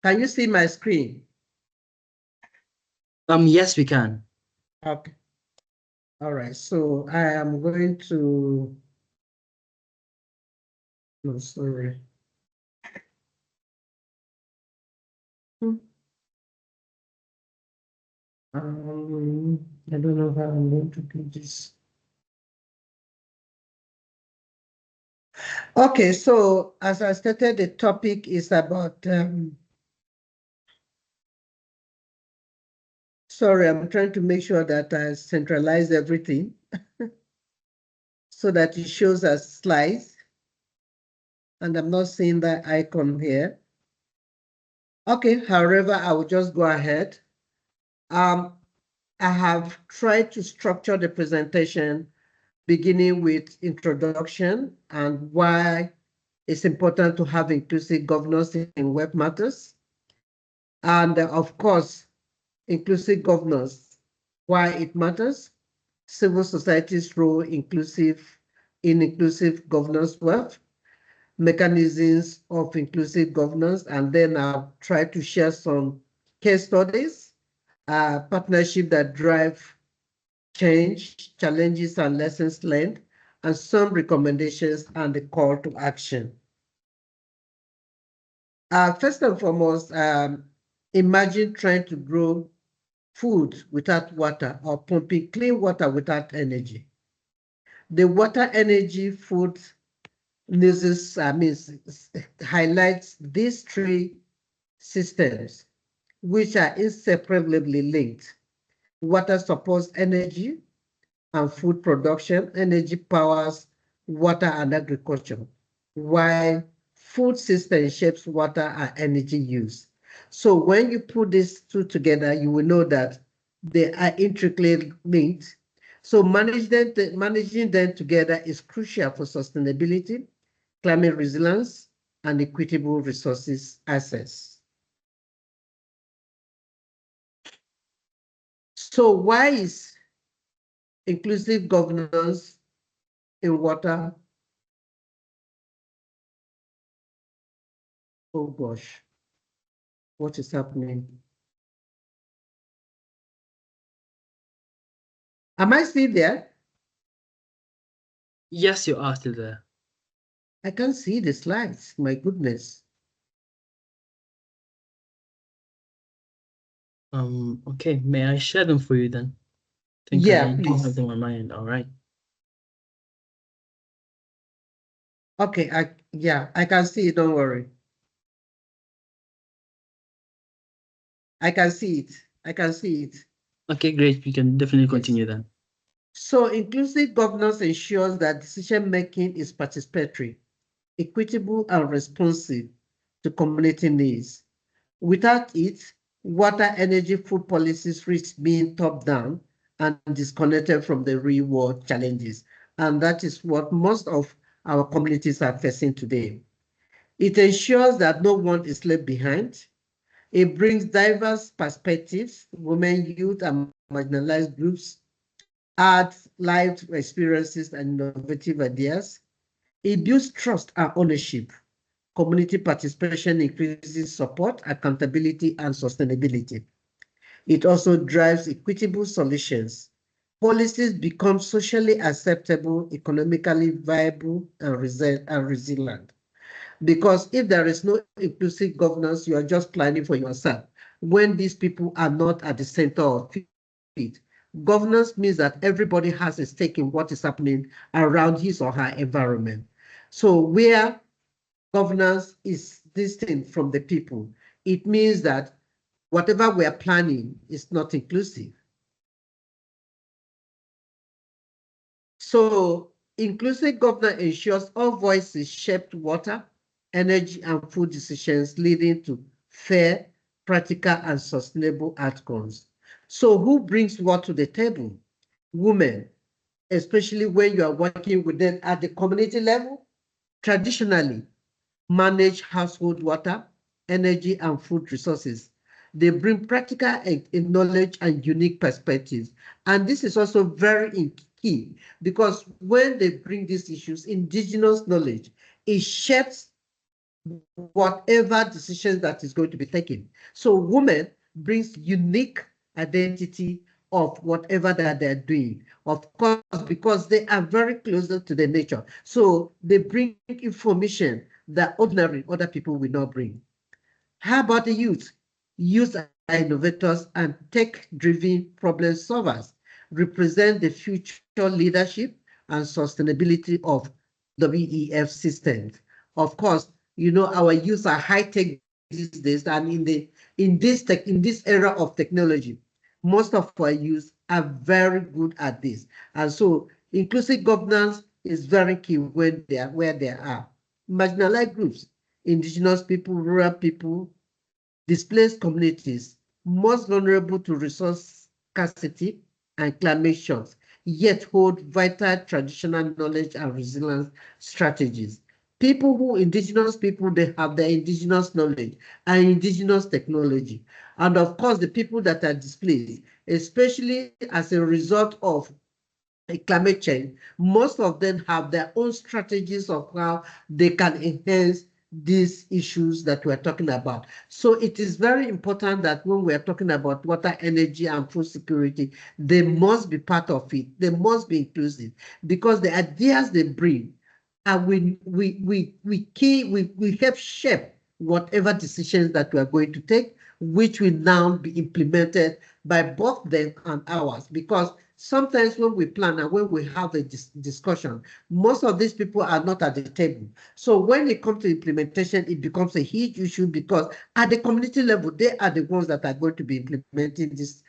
Can you see my screen? Yes, we can. Okay. All right. So I am going to. No, sorry. I don't know how I'm going to do this. Okay, so as I stated, the topic is about. Sorry, I'm trying to make sure that I centralize everything so that it shows as slides. And I'm not seeing that icon here. Okay, however, I will just go ahead. I have tried to structure the presentation beginning with introduction and why it's important to have inclusive governance in web matters. And of course, inclusive governance, why it matters, civil society's role in inclusive governance web, mechanisms of inclusive governance, and then I'll try to share some case studies, partnership that drive change, challenges and lessons learned, and some recommendations and the call to action. First and foremost, imagine trying to grow food without water or pumping clean water without energy. The water, energy, food highlights these three systems, which are inseparably linked. Water supports energy and food production. Energy powers water and agriculture, while food system shapes water and energy use. So when you put these two together, you will know that they are intricately linked. So managing them together is crucial for sustainability, climate resilience, and equitable resources access. So why is inclusive governance in water? Oh gosh, what is happening? Am I still there? Yes, you are still there. I can't see the slides, my goodness. Okay, may I share them for you then? I think Yeah, I do please. have them on my end. All right. Okay, I can see it, don't worry. I can see it. I can see it. Okay, great. We can definitely continue then. So inclusive governance ensures that decision-making is participatory, equitable, and responsive to community needs. Without it, water, energy, food policies risk being top-down and disconnected from the real-world challenges. And that is what most of our communities are facing today. It ensures that no one is left behind. It brings diverse perspectives, women, youth, and marginalized groups, adds life experiences and innovative ideas. It builds trust and ownership. Community participation increases support, accountability, and sustainability. It also drives equitable solutions. Policies become socially acceptable, economically viable, and resilient. Because if there is no inclusive governance, you are just planning for yourself. When these people are not at the center of it, governance means that everybody has a stake in what is happening around his or her environment. So where governance is distinct from the people, it means that whatever we are planning is not inclusive. So inclusive governance ensures all voices shape water, energy, and food decisions, leading to fair, practical, and sustainable outcomes. So who brings what to the table? Women, especially when you are working with them at the community level, traditionally manage household water, energy, and food resources. They bring practical knowledge and unique perspectives. And this is also very key because when they bring these issues, indigenous knowledge, it shapes whatever decisions that is going to be taken. So women brings unique identity of whatever that they're doing. Of course, because they are very closer to the nature. So they bring information that ordinary other people will not bring. How about the youth? Youth are innovators and tech-driven problem solvers, represent the future leadership and sustainability of WEF systems. Of course, you know, our youth are high-tech these days, and in this era of technology, most of our youth are very good at this. And so inclusive governance is very key when they are where they are. Marginalized groups, indigenous people, rural people, displaced communities, most vulnerable to resource scarcity and climate shocks, yet hold vital traditional knowledge and resilience strategies. Indigenous people, they have their indigenous knowledge and indigenous technology. And of course, the people that are displaced, especially as a result of climate change, most of them have their own strategies of how they can enhance these issues that we're talking about. So it is very important that when we're talking about water, energy, and food security, they must be part of it. They must be inclusive because the ideas they bring, and we help shape whatever decisions that we are going to take, which will now be implemented by both them and ours. Because sometimes when we plan and when we have a discussion, most of these people are not at the table. So when it comes to implementation, it becomes a huge issue because at the community level, they are the ones that are going to be implementing these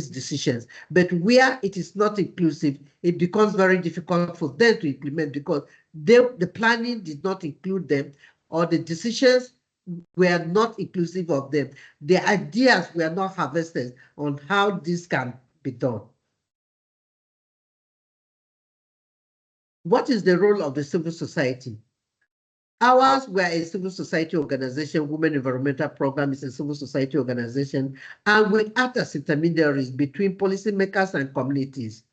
decisions. But where it is not inclusive, it becomes very difficult for them to implement because the planning did not include them, or the decisions were not inclusive of them. The ideas were not harvested on how this can be done. What is the role of the civil society? Ours, we are a civil society organization. Women Environmental Program is a civil society organization, and we act as intermediaries between policymakers and communities.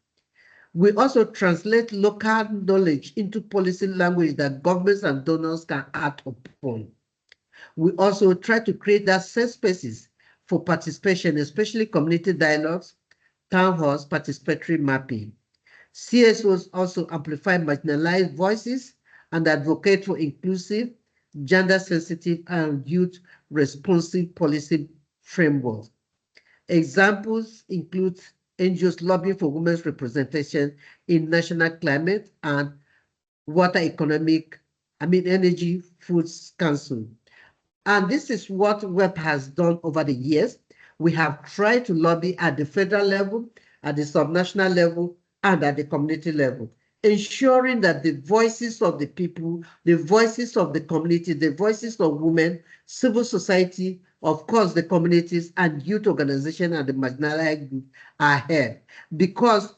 We also translate local knowledge into policy language that governments and donors can act upon. We also try to create that safe spaces for participation, especially community dialogues, town halls, participatory mapping. CSOs also amplify marginalized voices and advocate for inclusive, gender-sensitive, and youth-responsive policy frameworks. Examples include NGOs lobbying for women's representation in National Climate and Energy Foods Council. And this is what WEF has done over the years. We have tried to lobby at the federal level, at the subnational level, and at the community level, ensuring that the voices of the people, the voices of the community, the voices of women, civil society, of course, the communities and youth organization and the marginalized group are heard. Because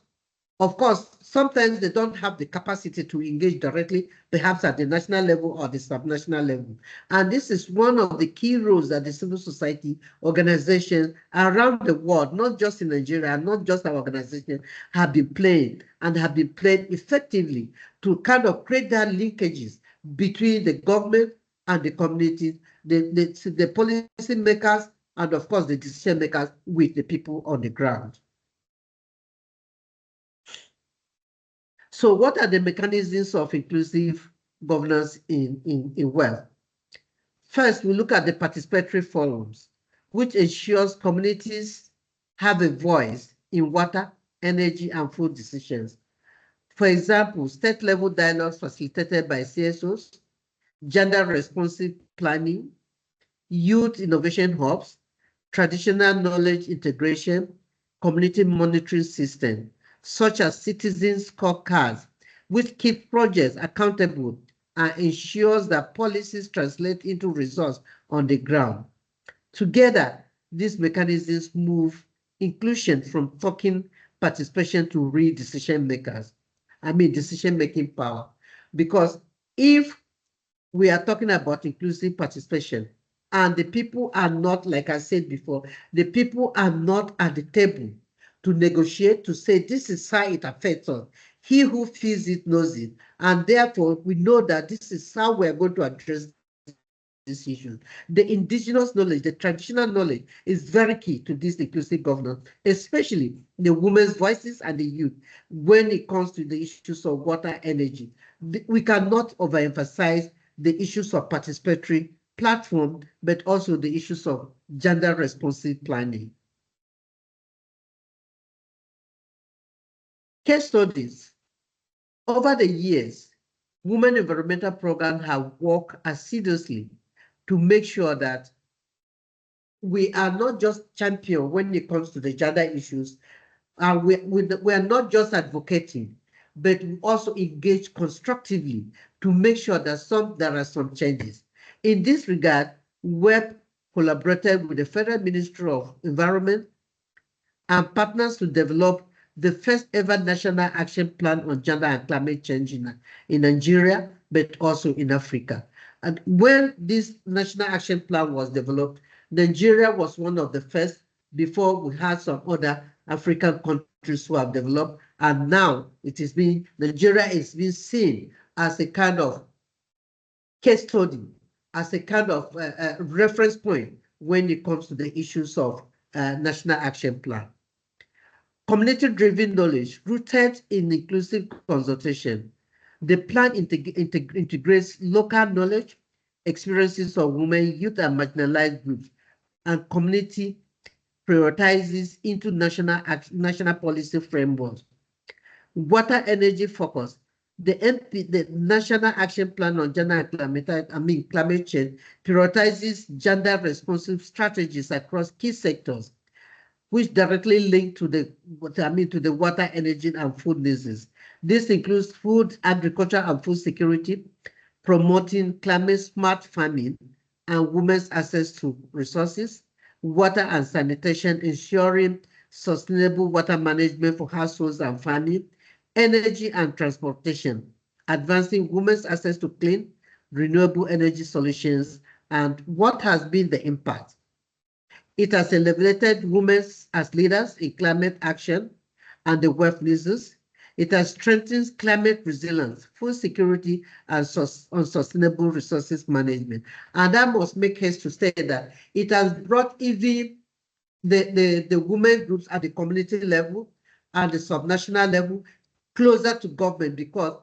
Of course, sometimes they don't have the capacity to engage directly, perhaps at the national level or the subnational level. And this is one of the key roles that the civil society organizations around the world, not just in Nigeria, not just our organization, have been playing and have been playing effectively to kind of create that linkages between the government and the communities, the policy makers, and of course the decision makers with the people on the ground. So what are the mechanisms of inclusive governance in WEF? First, we look at the participatory forums, which ensures communities have a voice in water, energy, and food decisions. For example, state-level dialogues facilitated by CSOs, gender-responsive planning, youth innovation hubs, traditional knowledge integration, community monitoring system, such as citizen scorecards, which keep projects accountable and ensures that policies translate into results on the ground. Together, these mechanisms move inclusion from token participation to real decision makers. Decision-making power. Because if we are talking about inclusive participation, and the people are not, like I said before, the people are not at the table to negotiate, to say this is how it affects us. He who feels it knows it. And therefore, we know that this is how we're going to address these issues. The indigenous knowledge, the traditional knowledge is very key to this inclusive governance, especially the women's voices and the youth when it comes to the issues of water, energy. We cannot overemphasize the issues of participatory platform, but also the issues of gender responsive planning. Case studies. Over the years, women environmental programs have worked assiduously to make sure that we are not just champion when it comes to the gender issues. We are not just advocating, but we also engage constructively to make sure that there are some changes. In this regard, WEF collaborated with the Federal Ministry of Environment and partners to develop the first ever national action plan on gender and climate change in Nigeria, but also in Africa. And when this national action plan was developed, Nigeria was one of the first before we had some other African countries who have developed. And now Nigeria is being seen as a kind of case study, as a kind of reference point when it comes to the issues of national action plan. Community-driven knowledge rooted in inclusive consultation. The plan integrates local knowledge, experiences of women, youth, and marginalized groups, and community prioritizes into national policy frameworks. Water energy focus. The National Action Plan on Gender and Climate Change prioritizes gender-responsive strategies across key sectors, which directly link to the water, energy, and food needs. This includes food, agriculture, and food security, promoting climate-smart farming and women's access to resources, water and sanitation, ensuring sustainable water management for households and farming, energy and transportation, advancing women's access to clean, renewable energy solutions, and what has been the impact? It has elevated women as leaders in climate action and the WEF Nexus. It has strengthened climate resilience, food security, and sustainable resources management. And that must make haste to say that it has brought even the women groups at the community level and the subnational level closer to government, because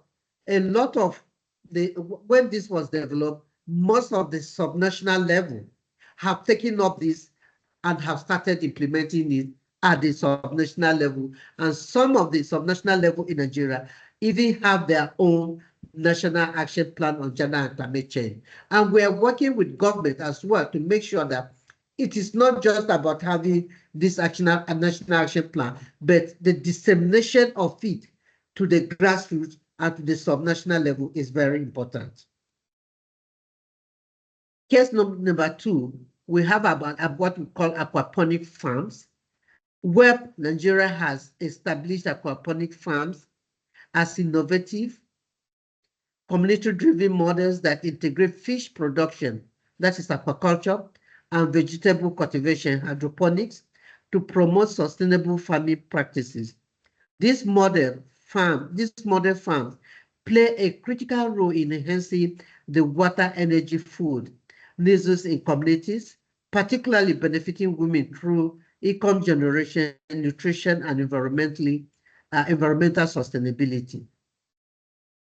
a lot of when this was developed, most of the subnational level have taken up this and have started implementing it at the subnational level. And some of the subnational level in Nigeria even have their own national action plan on gender and climate change. And we're working with government as well to make sure that it is not just about having this national action plan, but the dissemination of it to the grassroots and to the subnational level is very important. Case number 2, we have about what we call aquaponic farms. WEF Nigeria has established aquaponic farms as innovative, community-driven models that integrate fish production, that is aquaculture, and vegetable cultivation, hydroponics, to promote sustainable farming practices. These model farms play a critical role in enhancing the water energy food needs in communities, particularly benefiting women through income generation, nutrition, and environmental sustainability.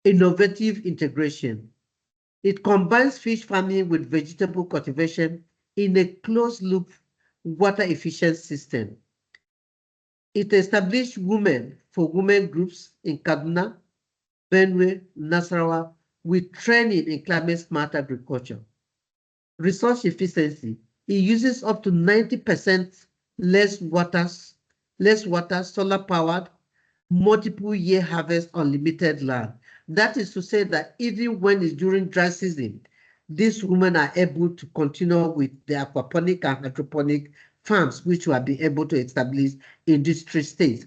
Innovative integration. It combines fish farming with vegetable cultivation in a closed-loop water efficient system. It established women for women groups in Kaduna, Benue, Nasarawa, with training in climate-smart agriculture. Resource efficiency. It uses up to 90% less water, solar-powered, multiple-year harvest on limited land. That is to say that even when it's during dry season, these women are able to continue with the aquaponic and hydroponic farms, which will be able to establish in these 3 states.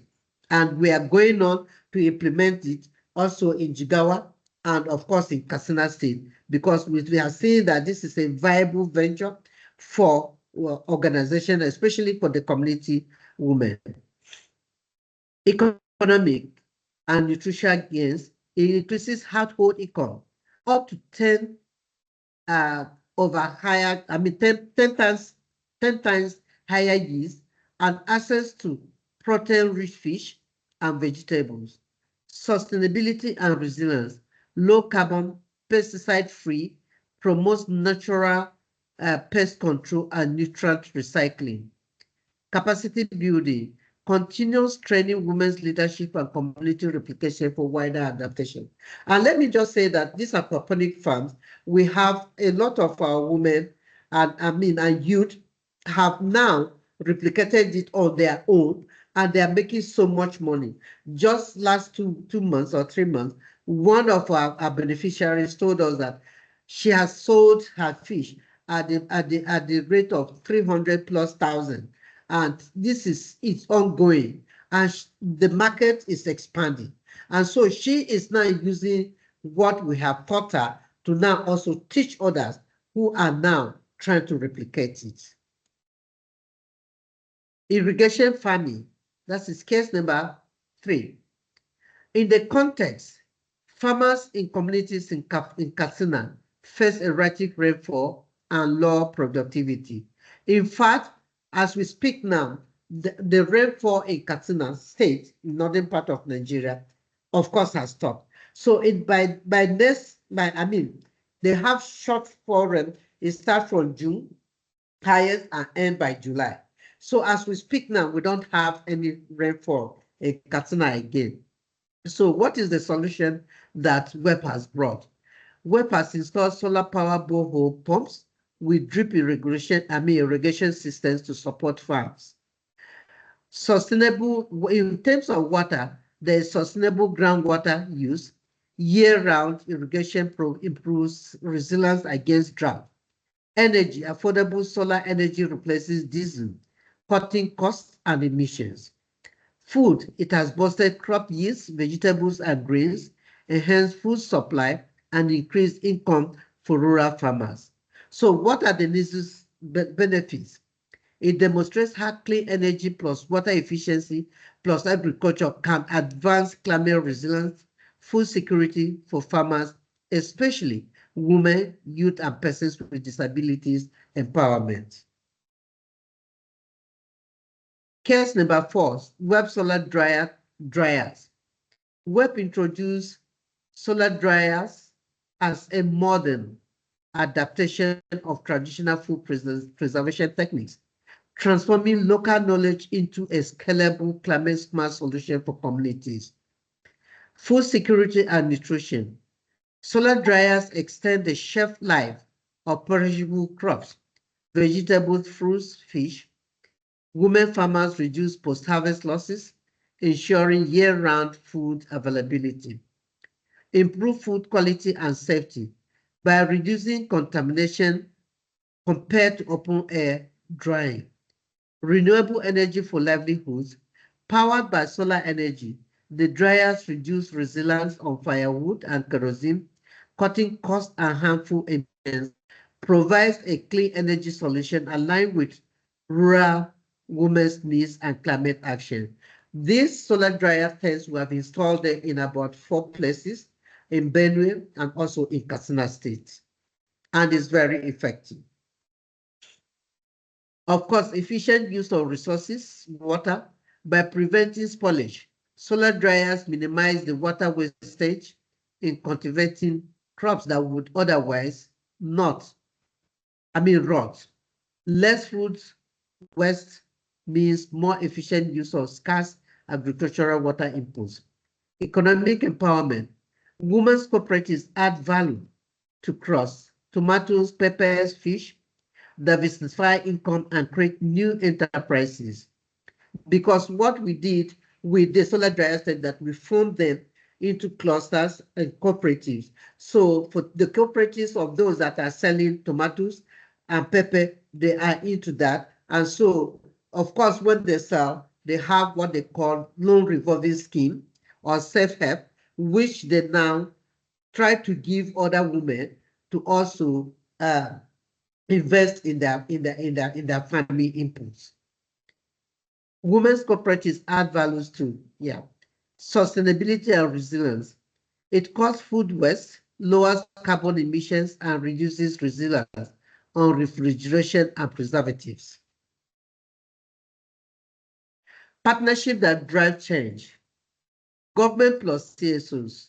And we are going on to implement it also in Jigawa and of course in Katsina State, because we are seeing that this is a viable venture for organization, especially for the community women. Economic and nutritional gains. It increases household income up to 10 times higher yields and access to protein-rich fish and vegetables. Sustainability and resilience. Low carbon, pesticide-free, promotes natural pest control and nutrient recycling. Capacity building, continuous training women's leadership and community replication for wider adaptation. And let me just say that these aquaponic farms, we have a lot of our women and youth have now replicated it on their own, and they are making so much money. Just last two months or 3 months, one of our beneficiaries told us that she has sold her fish at the rate of 300,000+, and this is it's ongoing, and the market is expanding. And so she is now using what we have taught her to now also teach others who are now trying to replicate it. Irrigation farming, that is case number 3. In the context, farmers in communities in Katsina face erratic rainfall and low productivity. In fact, as we speak now, the rainfall in Katsina State, northern part of Nigeria, of course, has stopped. So they have shortfall rain. It starts from June, highest, and end by July. So as we speak now, we don't have any rainfall in Katsina again. So what is the solution that WEF has brought? WEF has installed solar power borehole pumps with drip irrigation systems to support farms. Sustainable, in terms of water, there is sustainable groundwater use. Year-round irrigation improves resilience against drought. Energy, affordable solar energy replaces diesel, cutting costs and emissions. Food, it has boosted crop yields, vegetables and grains, enhanced food supply, and increased income for rural farmers. So what are the benefits? It demonstrates how clean energy plus water efficiency plus agriculture can advance climate resilience, food security for farmers, especially women, youth, and persons with disabilities empowerment. Case number 4, WEF solar dryers. WEF introduced solar dryers as a modern adaptation of traditional food preservation techniques, transforming local knowledge into a scalable climate-smart solution for communities. Food security and nutrition. Solar dryers extend the shelf life of perishable crops, vegetables, fruits, fish. Women farmers reduce post-harvest losses, ensuring year-round food availability. Improve food quality and safety by reducing contamination compared to open-air drying. renewable energy for livelihoods, powered by solar energy. The dryers reduce reliance on firewood and kerosene, cutting costs and harmful emissions, provides a clean energy solution aligned with rural women's needs and climate action. These solar dryer tents we have installed them in about 4 places in Benue and also in Katsina State, and is very effective. Of course, efficient use of resources, water, by preventing spoilage. Solar dryers minimize the water wastage in cultivating crops that would otherwise rot. Less food waste means more efficient use of scarce agricultural water inputs. Economic empowerment. Women's cooperatives add value to crops, tomatoes, peppers, fish, diversify income and create new enterprises. Because what we did with the solar dryer said that we formed them into clusters and cooperatives. So for the cooperatives of those that are selling tomatoes and pepper, they are into that. And so, of course, when they sell, they have what they call loan revolving scheme or self-help, which they now try to give other women to also invest in their family inputs. Women's cooperatives add values too. Yeah. Sustainability and resilience. It cuts food waste, lowers carbon emissions, and reduces reliance on refrigeration and preservatives. Partnership that drive change. Government plus CSOs.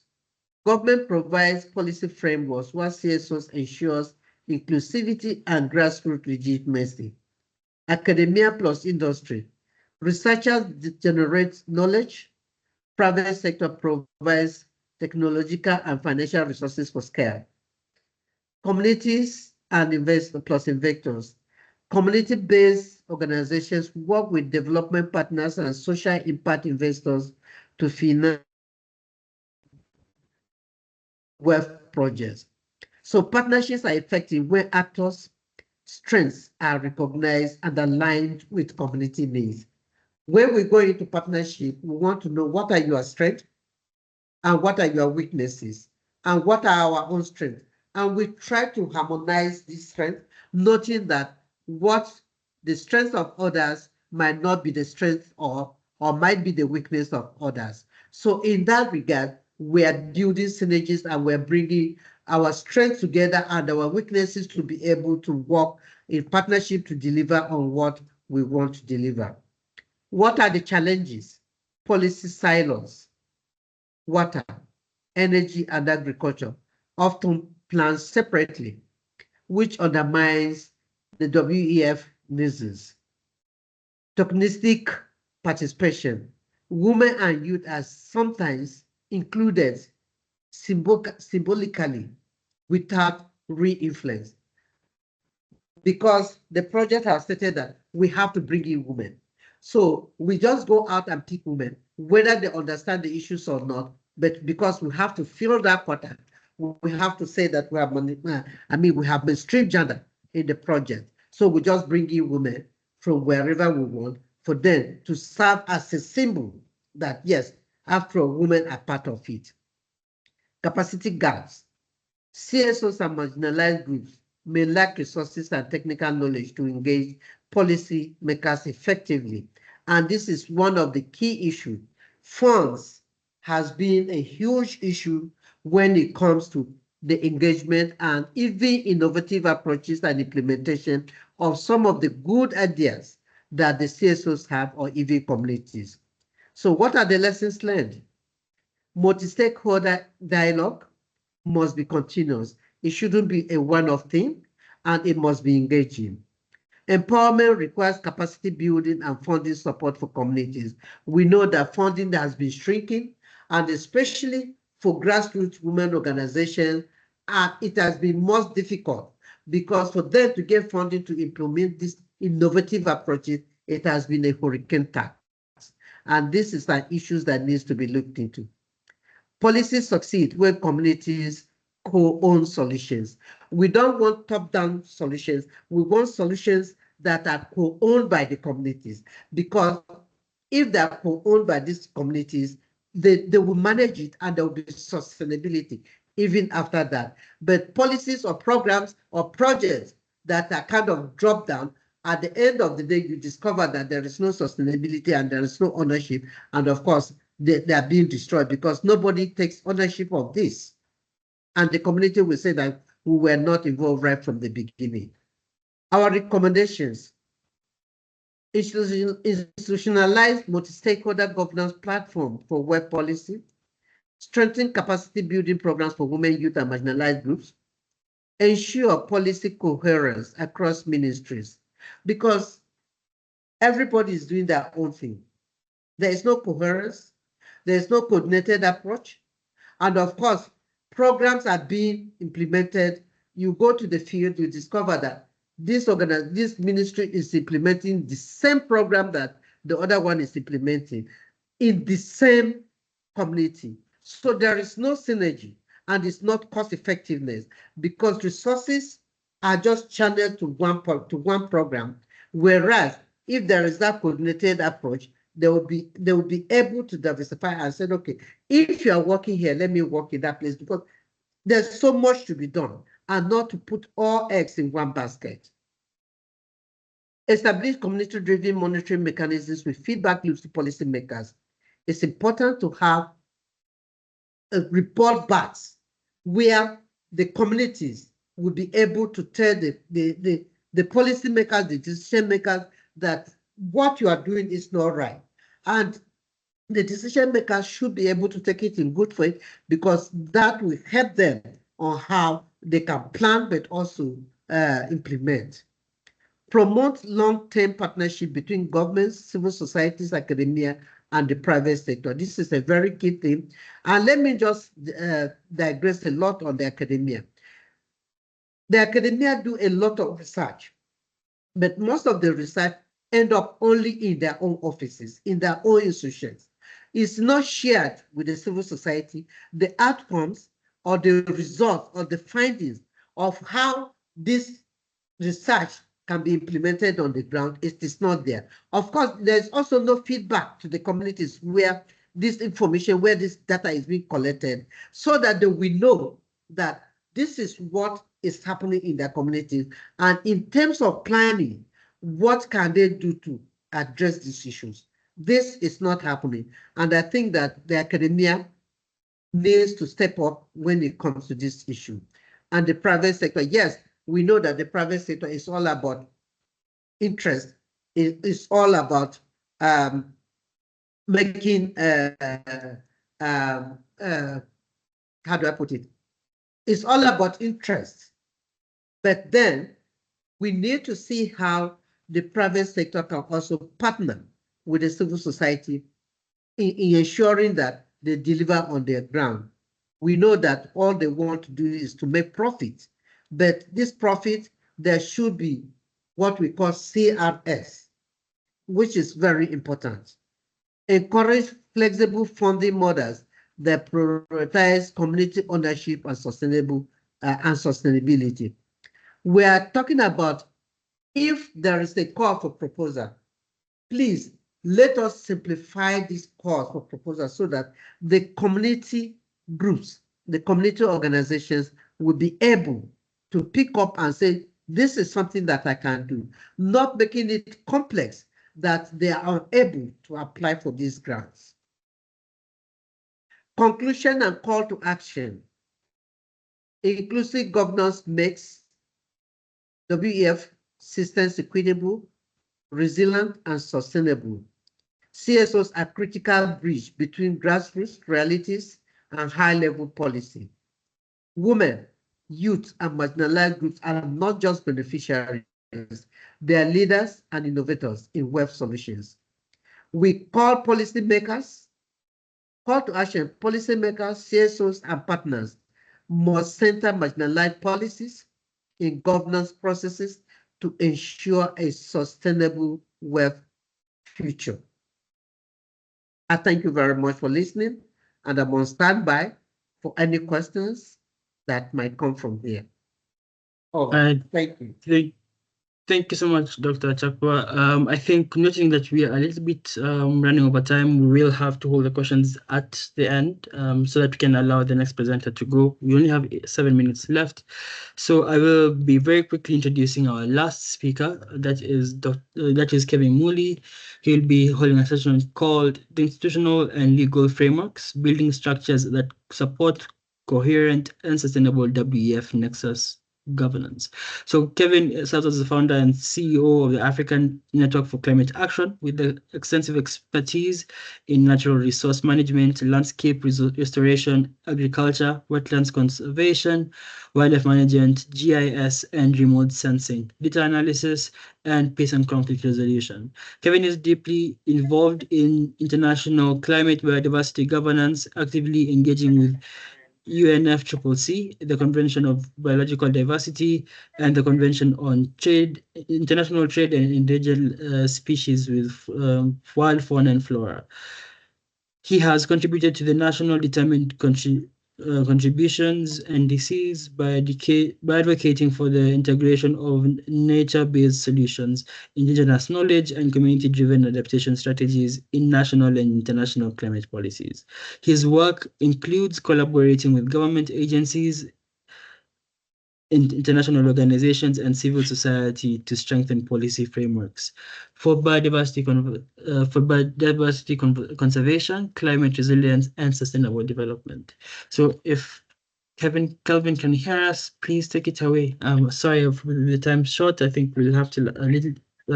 Government provides policy frameworks while CSOs ensures inclusivity and grassroots legitimacy. Academia plus industry. Researchers generate knowledge. Private sector provides technological and financial resources for scale. Communities and investors. Community-based organizations work with development partners and social impact investors to finance WEF projects. So partnerships are effective when actors' strengths are recognized and aligned with community needs. When we go into partnership, we want to know what are your strengths and what are your weaknesses and what are our own strengths. And we try to harmonize these strengths, noting that what the strengths of others might not be the strength or might be the weakness of others. So in that regard, we are building synergies and we're bringing our strengths together and our weaknesses to be able to work in partnership to deliver on what we want to deliver. What are the challenges? Policy silos, water, energy, and agriculture, often planned separately, which undermines the WEF Nexus. Tokenistic participation. Women and youth are sometimes included symbolically without re-influence. Because the project has stated that we have to bring in women. So we just go out and pick women, whether they understand the issues or not, but because we have to fill that quota, we have to say that we have, we have mainstream gender in the project. So we just bring in women from wherever we want for them to serve as a symbol that, yes, after all, women are part of it. Capacity gaps. CSOs and marginalized groups may lack resources and technical knowledge to engage policy makers effectively. And this is one of the key issues. Funds has been a huge issue when it comes to the engagement and even innovative approaches and implementation of some of the good ideas that the CSOs have or even communities. So what are the lessons learned? Multi-stakeholder dialogue must be continuous. It shouldn't be a one-off thing, and it must be engaging. Empowerment requires capacity building and funding support for communities. We know that funding has been shrinking, and especially for grassroots women organizations, it has been most difficult because for them to get funding to implement these innovative approaches, it has been a hurricane task. And this is an issue that needs to be looked into. Policies succeed when communities co-own solutions. We don't want top-down solutions. We want solutions that are co-owned by the communities, because if they are co-owned by these communities, they will manage it and there will be sustainability even after that. But policies or programs or projects that are kind of dropped down, at the end of the day, you discover that there is no sustainability and there is no ownership. And of course, they are being destroyed because nobody takes ownership of this. And the community will say that we were not involved right from the beginning. Our recommendations: institutionalized multi-stakeholder governance platform for WEF policy, strengthen capacity building programs for women, youth, and marginalized groups, ensure policy coherence across ministries, because everybody is doing their own thing. There is no coherence, there is no coordinated approach, and of course, programs are being implemented. You go to the field, you discover that this ministry is implementing the same program that the other one is implementing in the same community. So there is no synergy and it's not cost effectiveness because resources are just channeled to one program. Whereas if there is that coordinated approach, they will be able to diversify and say, okay, if you are working here, let me work in that place, because there's so much to be done, and not to put all eggs in one basket. Establish community-driven monitoring mechanisms with feedback loops to policymakers. It's important to have a report backs where the communities will be able to tell the policymakers, the decision makers, that what you are doing is not right. And the decision makers should be able to take it in good faith, because that will help them on how they can plan but also implement. Promote long-term partnership between governments, civil societies, academia, and the private sector. This is a very key thing. And let me just digress a lot on the academia. The academia do a lot of research, but most of the research end up only in their own offices, in their own institutions. It's not shared with the civil society. The outcomes or the results or the findings of how this research can be implemented on the ground, it is not there. Of course, there's also no feedback to the communities where this information, where this data is being collected, so that they will know that this is what is happening in their communities. And in terms of planning, what can they do to address these issues? This is not happening. And I think that the academia needs to step up when it comes to this issue. And the private sector, yes, we know that the private sector is all about interest. It's all about making, how do I put it? It's all about interest. But then we need to see how the private sector can also partner with the civil society in ensuring that they deliver on their ground. We know that all they want to do is to make profit, but this profit, there should be what we call CRS, which is very important. Encourage flexible funding models that prioritize community ownership and sustainability. We are talking about, if there is a call for proposal, please let us simplify this call for proposal so that the community groups, the community organizations will be able to pick up and say, this is something that I can do, not making it complex that they are unable to apply for these grants. Conclusion and call to action. Inclusive governance makes WEF systems equitable, resilient, and sustainable. CSOs are critical bridge between grassroots realities and high-level policy. Women, youth, and marginalized groups are not just beneficiaries, they are leaders and innovators in WEF solutions. We call policymakers, call to action, policymakers, CSOs, and partners must center marginalized policies in governance processes to ensure a sustainable WEF future. I thank you very much for listening, and I'm on standby for any questions that might come from here. Oh, thank you. Thank you so much, Dr. Chakwa. I think noting that we are a little bit running over time, we will have to hold the questions at the end so that we can allow the next presenter to go. We only have 7 minutes left. So I will be very quickly introducing our last speaker, that is Kevin Mooley. He'll be holding a session called The Institutional and Legal Frameworks, Building Structures that Support Coherent and Sustainable WEF Nexus Governance. So Kevin serves as the founder and CEO of the African Network for Climate Action with the extensive expertise in natural resource management, landscape restoration, agriculture, wetlands conservation, wildlife management, GIS, and remote sensing, data analysis, and peace and conflict resolution. Kevin is deeply involved in international climate biodiversity governance, actively engaging with UNFCCC, the Convention of Biological Diversity, and the Convention on Trade, International Trade and Endangered Species with Wild Fauna and Flora. He has contributed to the National Determined Contributions NDCs by advocating for the integration of nature-based solutions, indigenous knowledge, and community-driven adaptation strategies in national and international climate policies. His work includes collaborating with government agencies, international organizations, and civil society to strengthen policy frameworks for biodiversity conservation, climate resilience, and sustainable development. So if Kelvin can hear us, please take it away. Sorry if the time's short. I think we'll have to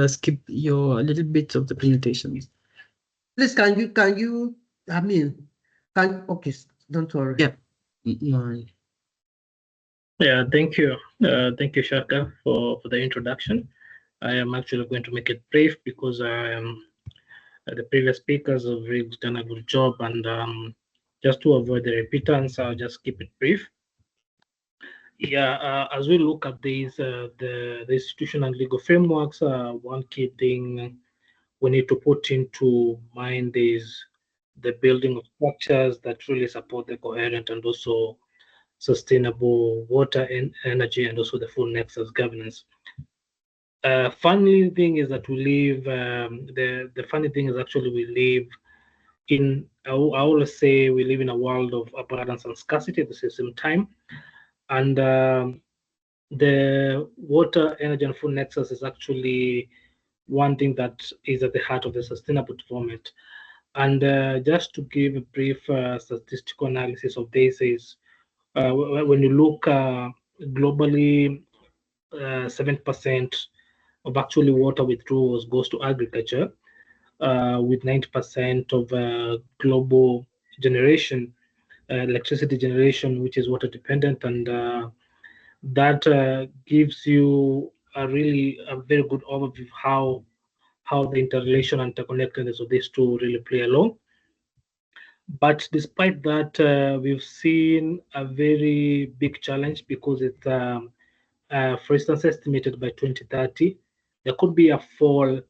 skip a little bit of the presentation. Please, okay, don't worry. Yeah. No. Yeah, thank you. Thank you, Shaka, for the introduction. I am actually going to make it brief because the previous speakers have really done a good job, and just to avoid the repetance, I'll just keep it brief. Yeah, as we look at these, the institutional and legal frameworks, one key thing we need to put into mind is the building of structures that really support the coherent and also sustainable water and energy, and also the full nexus governance. Funny thing is that we live, the funny thing is actually we live in, I always say we live in a world of abundance and scarcity at the same time. And the water, energy, and food nexus is actually one thing that is at the heart of the sustainable development. And just to give a brief statistical analysis of this is, when you look globally, 7% of actually water withdrawals goes to agriculture, with 90% of global generation, electricity generation, which is water dependent, and that gives you a very good overview of how the interrelation and interconnectedness of these two really play along. But despite that, we've seen a very big challenge because it's, for instance, estimated by 2030, there could be a 40%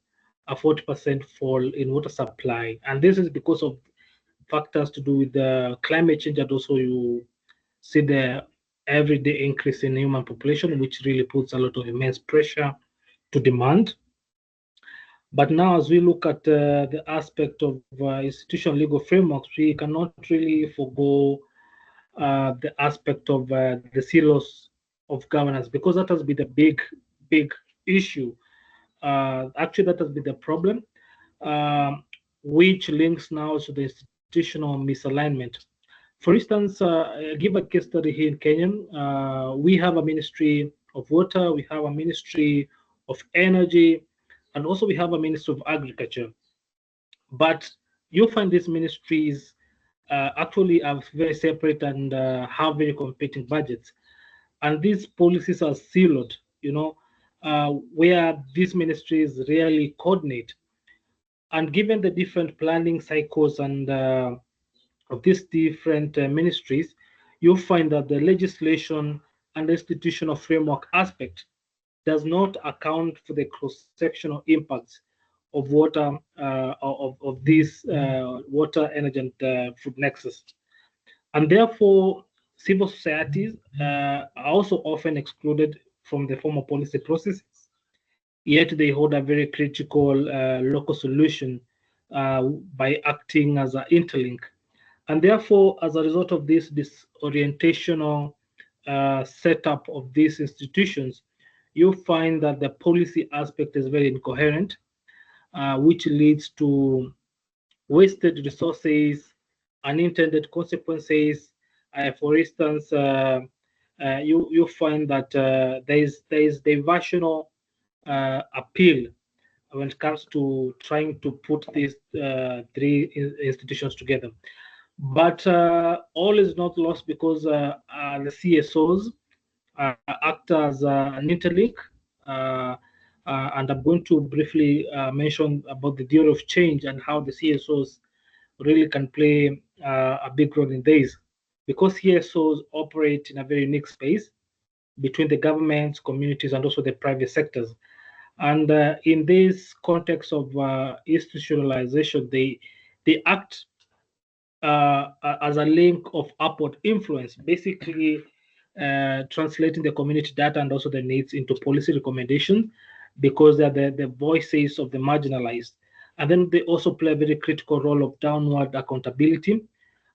fall in water supply. And this is because of factors to do with the climate change, and also you see the everyday increase in human population, which really puts a lot of immense pressure to demand. But now, as we look at the aspect of institutional legal frameworks, we cannot really forego the aspect of the silos of governance, because that has been the big issue. Actually, that has been the problem, which links now to the institutional misalignment. For instance, I give a case study here in Kenya. We have a Ministry of Water, we have a Ministry of Energy, and also we have a Ministry of Agriculture. But you'll find these ministries actually are very separate and have very competing budgets. And these policies are siloed, where these ministries rarely coordinate. And given the different planning cycles and of these different ministries, you'll find that the legislation and the institutional framework aspect does not account for the cross-sectional impacts of water, of this water, energy, and food nexus. And therefore, civil societies are also often excluded from the formal policy processes. yet they hold a very critical local solution by acting as an interlink. And therefore, as a result of this disorientational setup of these institutions, you find that the policy aspect is very incoherent, which leads to wasted resources, unintended consequences. For instance, you find that there is diversional appeal when it comes to trying to put these three institutions together. But all is not lost because the CSOs act as an interlink. And I'm going to briefly mention about the theory of change and how the CSOs really can play a big role in this. Because CSOs operate in a very unique space between the governments, communities, and also the private sectors. And in this context of institutionalization, they act as a link of upward influence, basically translating the community data and also the needs into policy recommendations, because they're the voices of the marginalized. And then they also play a very critical role of downward accountability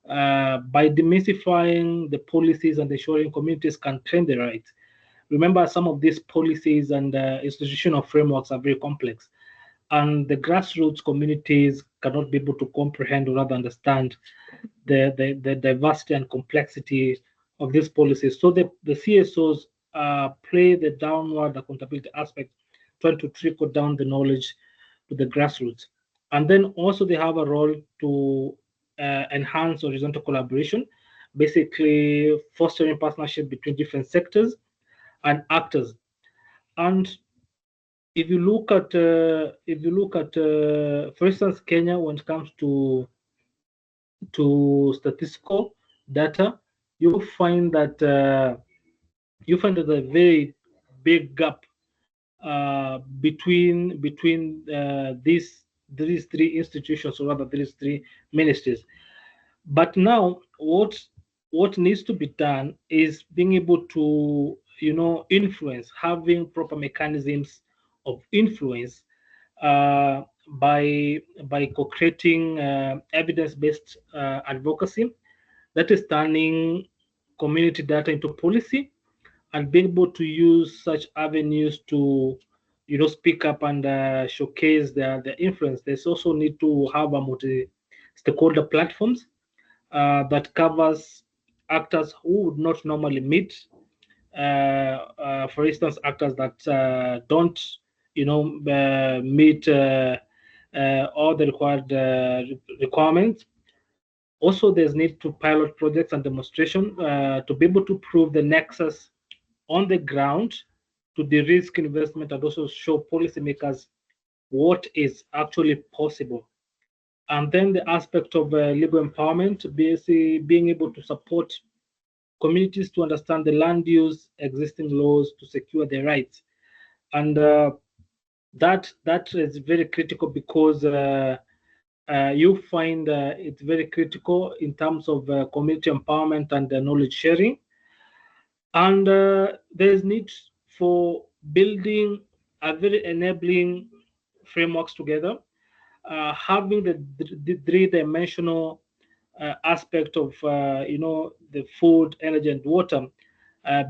by demystifying the policies and ensuring communities can claim their rights. Remember, some of these policies and institutional frameworks are very complex, and the grassroots communities cannot be able to comprehend or rather understand the diversity and complexity of these policies. So the CSOs play the downward accountability aspect, trying to trickle down the knowledge to the grassroots. And then also they have a role to enhance horizontal collaboration, basically fostering partnership between different sectors and actors. And if you look at for instance, Kenya, when it comes to statistical data, you find that there's a very big gap between these three institutions, or rather these three ministries. But now, what needs to be done is being able to influence, having proper mechanisms of influence by co-creating evidence-based advocacy that is turning community data into policy, and being able to use such avenues to speak up and showcase their influence. There's also need to have a multi-stakeholder platforms that covers actors who would not normally meet. For instance, actors that don't meet all the required requirements. Also, there's need to pilot projects and demonstration to be able to prove the nexus on the ground, to de-risk investment, and also show policymakers what is actually possible. And then the aspect of legal empowerment, basically being able to support communities to understand the land use, existing laws to secure their rights. And that is very critical, because you find it's very critical in terms of community empowerment and knowledge sharing. And there's need for building a very enabling frameworks together, having the three-dimensional aspect of the food, energy, and water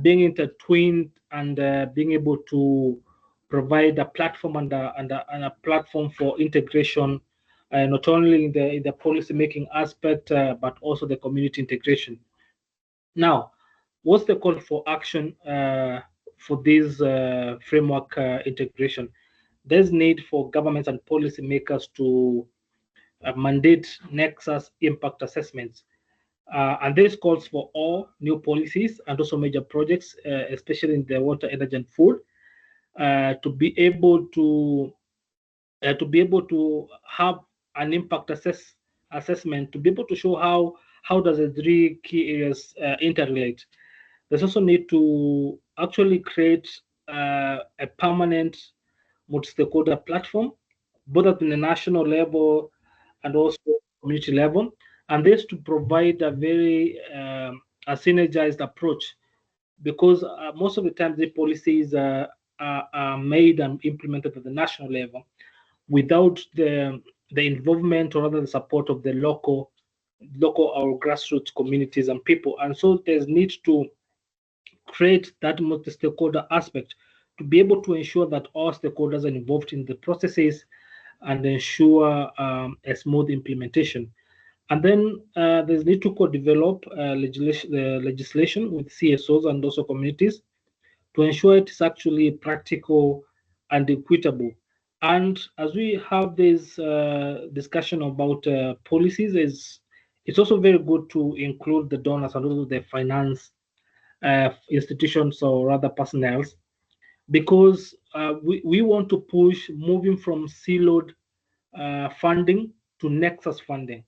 being intertwined, and being able to provide a platform and a platform for integration, not only in the policy making aspect, but also the community integration. Now, what's the call for action for this framework integration? There's need for governments and policymakers to mandate Nexus impact assessments. And this calls for all new policies and also major projects, especially in the water, energy, and food, to be able to have an impact assessment, to be able to show how does the three key areas interrelate. There's also need to actually create a permanent multi-stakeholder platform, both at the national level and also community level, and this to provide a very a synergized approach, because most of the time the policies are made and implemented at the national level without the involvement or rather the support of the local or grassroots communities and people. And so there's need to create that multi-stakeholder aspect to be able to ensure that all stakeholders are involved in the processes and ensure a smooth implementation. And then there's need to co-develop legislation with CSOs and also communities to ensure it is actually practical and equitable. And as we have this discussion about policies, it's also very good to include the donors and also the finance institutions or rather personnel, because we want to push moving from siloed funding to nexus funding.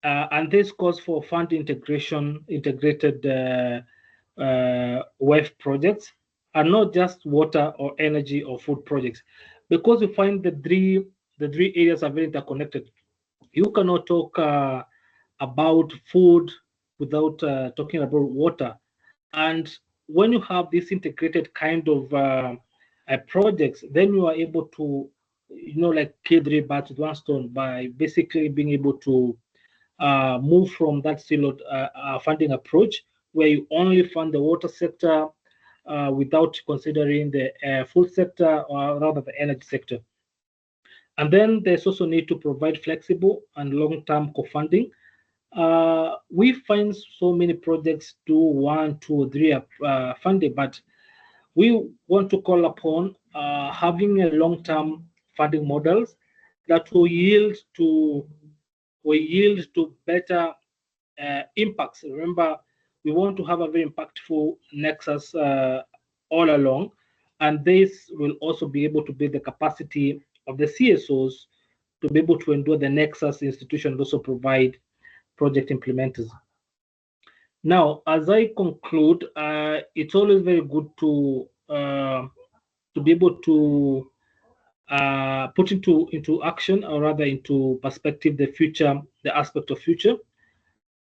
And this calls for fund integrated WEF projects, and not just water or energy or food projects, because we find the three areas are very interconnected. You cannot talk about food without talking about water. And when you have this integrated kind of projects, then you are able to, like kill three birds with one stone by basically being able to move from that siloed funding approach where you only fund the water sector without considering the food sector or rather the energy sector. And then there's also need to provide flexible and long-term co-funding. We find so many projects do 1, 2, 3 funding, but we want to call upon having a long-term funding models that will yield to better impacts. Remember, we want to have a very impactful nexus all along, and this will also be able to build the capacity of the CSOs to be able to endure the nexus institution and also provide project implementers. Now, as I conclude, it's always very good to be able to put into action, or rather into perspective, the aspect of future.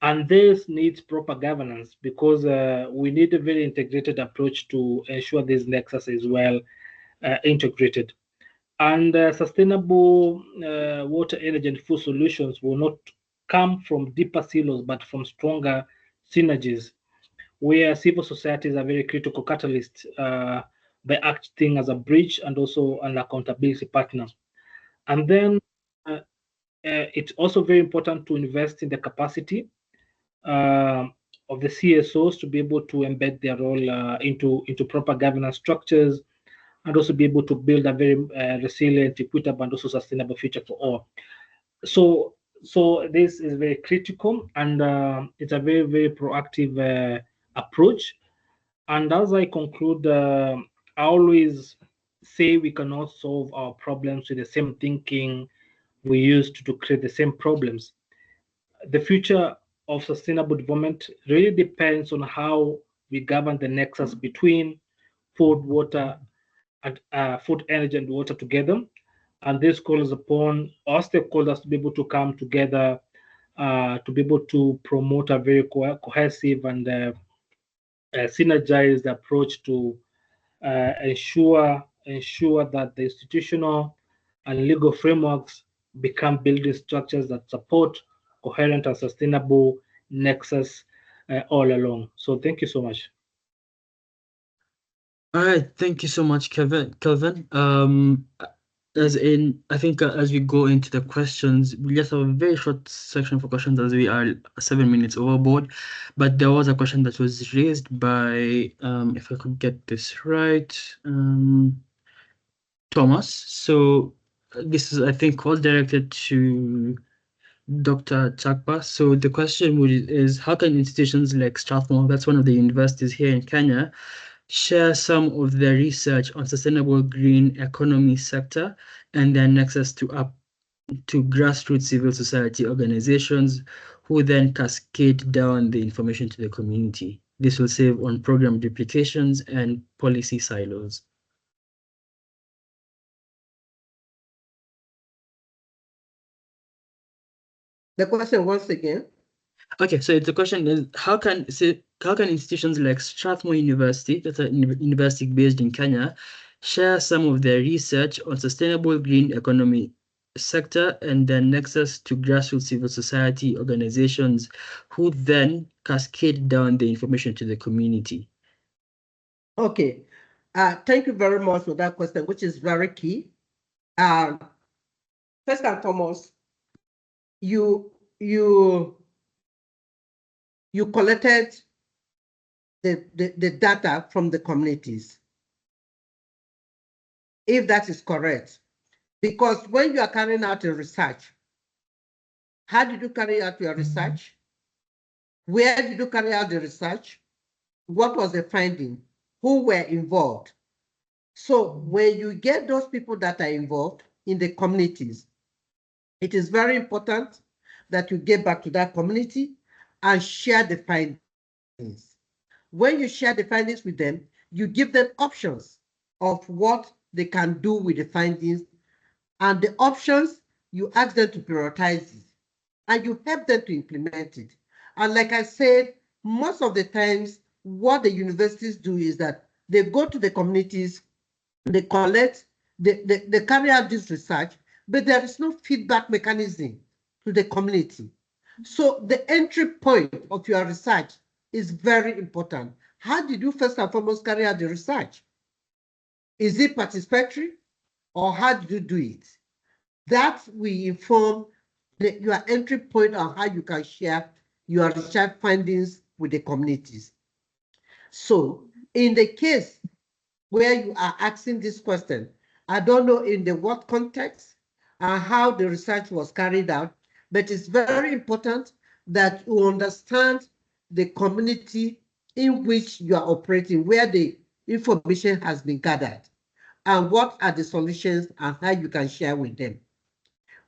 And this needs proper governance, because we need a very integrated approach to ensure this nexus is well integrated. And sustainable water, energy, and food solutions will not come from deeper silos, but from stronger synergies, where civil societies are very critical catalysts by acting as a bridge and also an accountability partner. And then it's also very important to invest in the capacity of the CSOs to be able to embed their role into proper governance structures, and also be able to build a very resilient, equitable, and also sustainable future for all. So this is very critical, and it's a very, very proactive approach. And as I conclude, I always say we cannot solve our problems with the same thinking we used to create the same problems. The future of sustainable development really depends on how we govern the nexus between food, water, and food, energy, and water together. And this calls upon all stakeholders to be able to come together to be able to promote a very cohesive and synergized approach to ensure that the institutional and legal frameworks become building structures that support coherent and sustainable nexus all along. So thank you so much. All right, thank you so much, Kelvin. I think as we go into the questions, we just have a very short section for questions as we are 7 minutes overboard. But there was a question that was raised by, if I could get this right, Thomas. So this is, I think, all directed to Dr. Chakpa. So the question is, how can institutions like Strathmore, that's one of the universities here in Kenya, share some of their research on sustainable green economy sector and their nexus to grassroots civil society organizations, who then cascade down the information to the community? This will save on program duplications and policy silos. The question once again. Okay, so the question is, how can institutions like Strathmore University, that's a university based in Kenya, share some of their research on sustainable green economy sector and then nexus to grassroots civil society organizations who then cascade down the information to the community? Okay. Thank you very much for that question, which is very key. First and foremost, you collected the data from the communities, if that is correct. Because when you are carrying out a research, how did you carry out your research? Where did you carry out the research? What was the finding? Who were involved? So when you get those people that are involved in the communities, it is very important that you get back to that community and share the findings. When you share the findings with them, you give them options of what they can do with the findings, and the options, you ask them to prioritize it, and you help them to implement it. And like I said, most of the times, what the universities do is that they go to the communities, they collect, they carry out this research, but there is no feedback mechanism to the community. So the entry point of your research is very important. How did you first and foremost carry out the research? Is it participatory, or how did you do it? That will inform your entry point on how you can share your research findings with the communities. So in the case where you are asking this question, I don't know in the what context and how the research was carried out, but it's very important that you understand the community in which you are operating, where the information has been gathered, and what are the solutions and how you can share with them.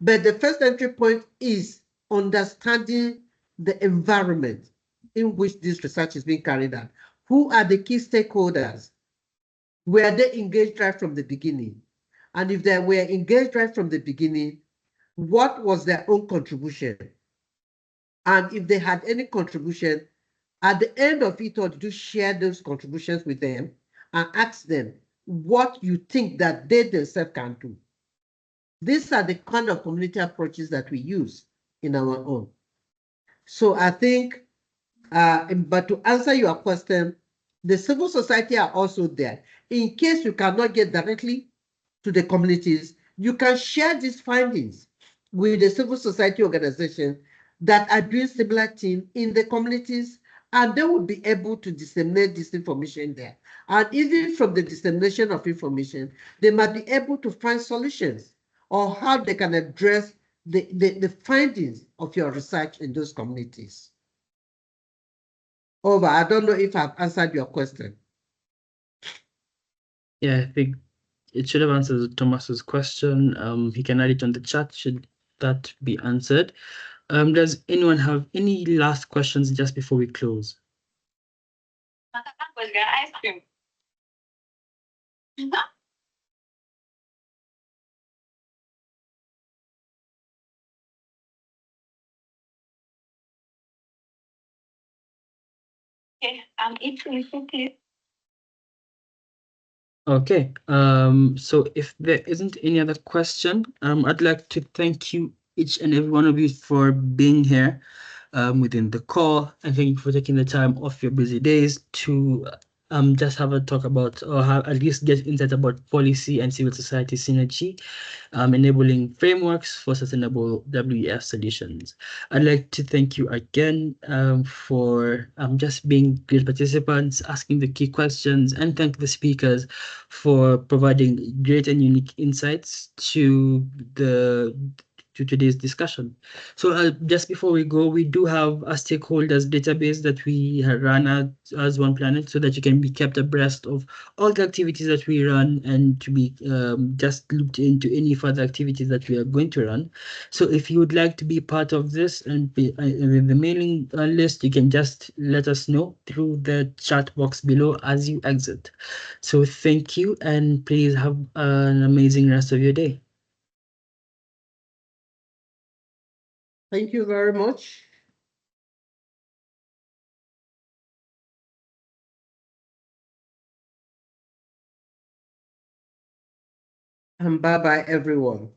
But the first entry point is understanding the environment in which this research is being carried out. Who are the key stakeholders? Were they engaged right from the beginning? And if they were engaged right from the beginning, what was their own contribution? And if they had any contribution, at the end of it all, did you share those contributions with them and ask them what you think that they themselves can do? These are the kind of community approaches that we use in our own. So I think, but to answer your question, the civil society are also there. In case you cannot get directly to the communities, you can share these findings with the civil society organizations that are doing similar things in the communities, and they will be able to disseminate this information there. And even from the dissemination of information, they might be able to find solutions or how they can address the findings of your research in those communities. Over. I don't know if I've answered your question. Yeah, I think it should have answered Thomas's question. He can add it on the chat should that be answered. Does anyone have any last questions just before we close? Ice cream. Okay, I'm eating please. Okay, so if there isn't any other question, I'd like to thank you, each and every one of you, for being here within the call, and thank you for taking the time off your busy days to just have a talk about, or have, at least get insight about policy and civil society synergy, enabling frameworks for sustainable WEF solutions. I'd like to thank you again for just being great participants, asking the key questions, and thank the speakers for providing great and unique insights to today's discussion. So just before we go, we do have a stakeholders database that we run as One Planet, so that you can be kept abreast of all the activities that we run and to be just looped into any further activities that we are going to run. So if you would like to be part of this and be with the mailing list, you can just let us know through the chat box below as you exit. So thank you, and please have an amazing rest of your day. Thank you very much. And bye-bye, everyone.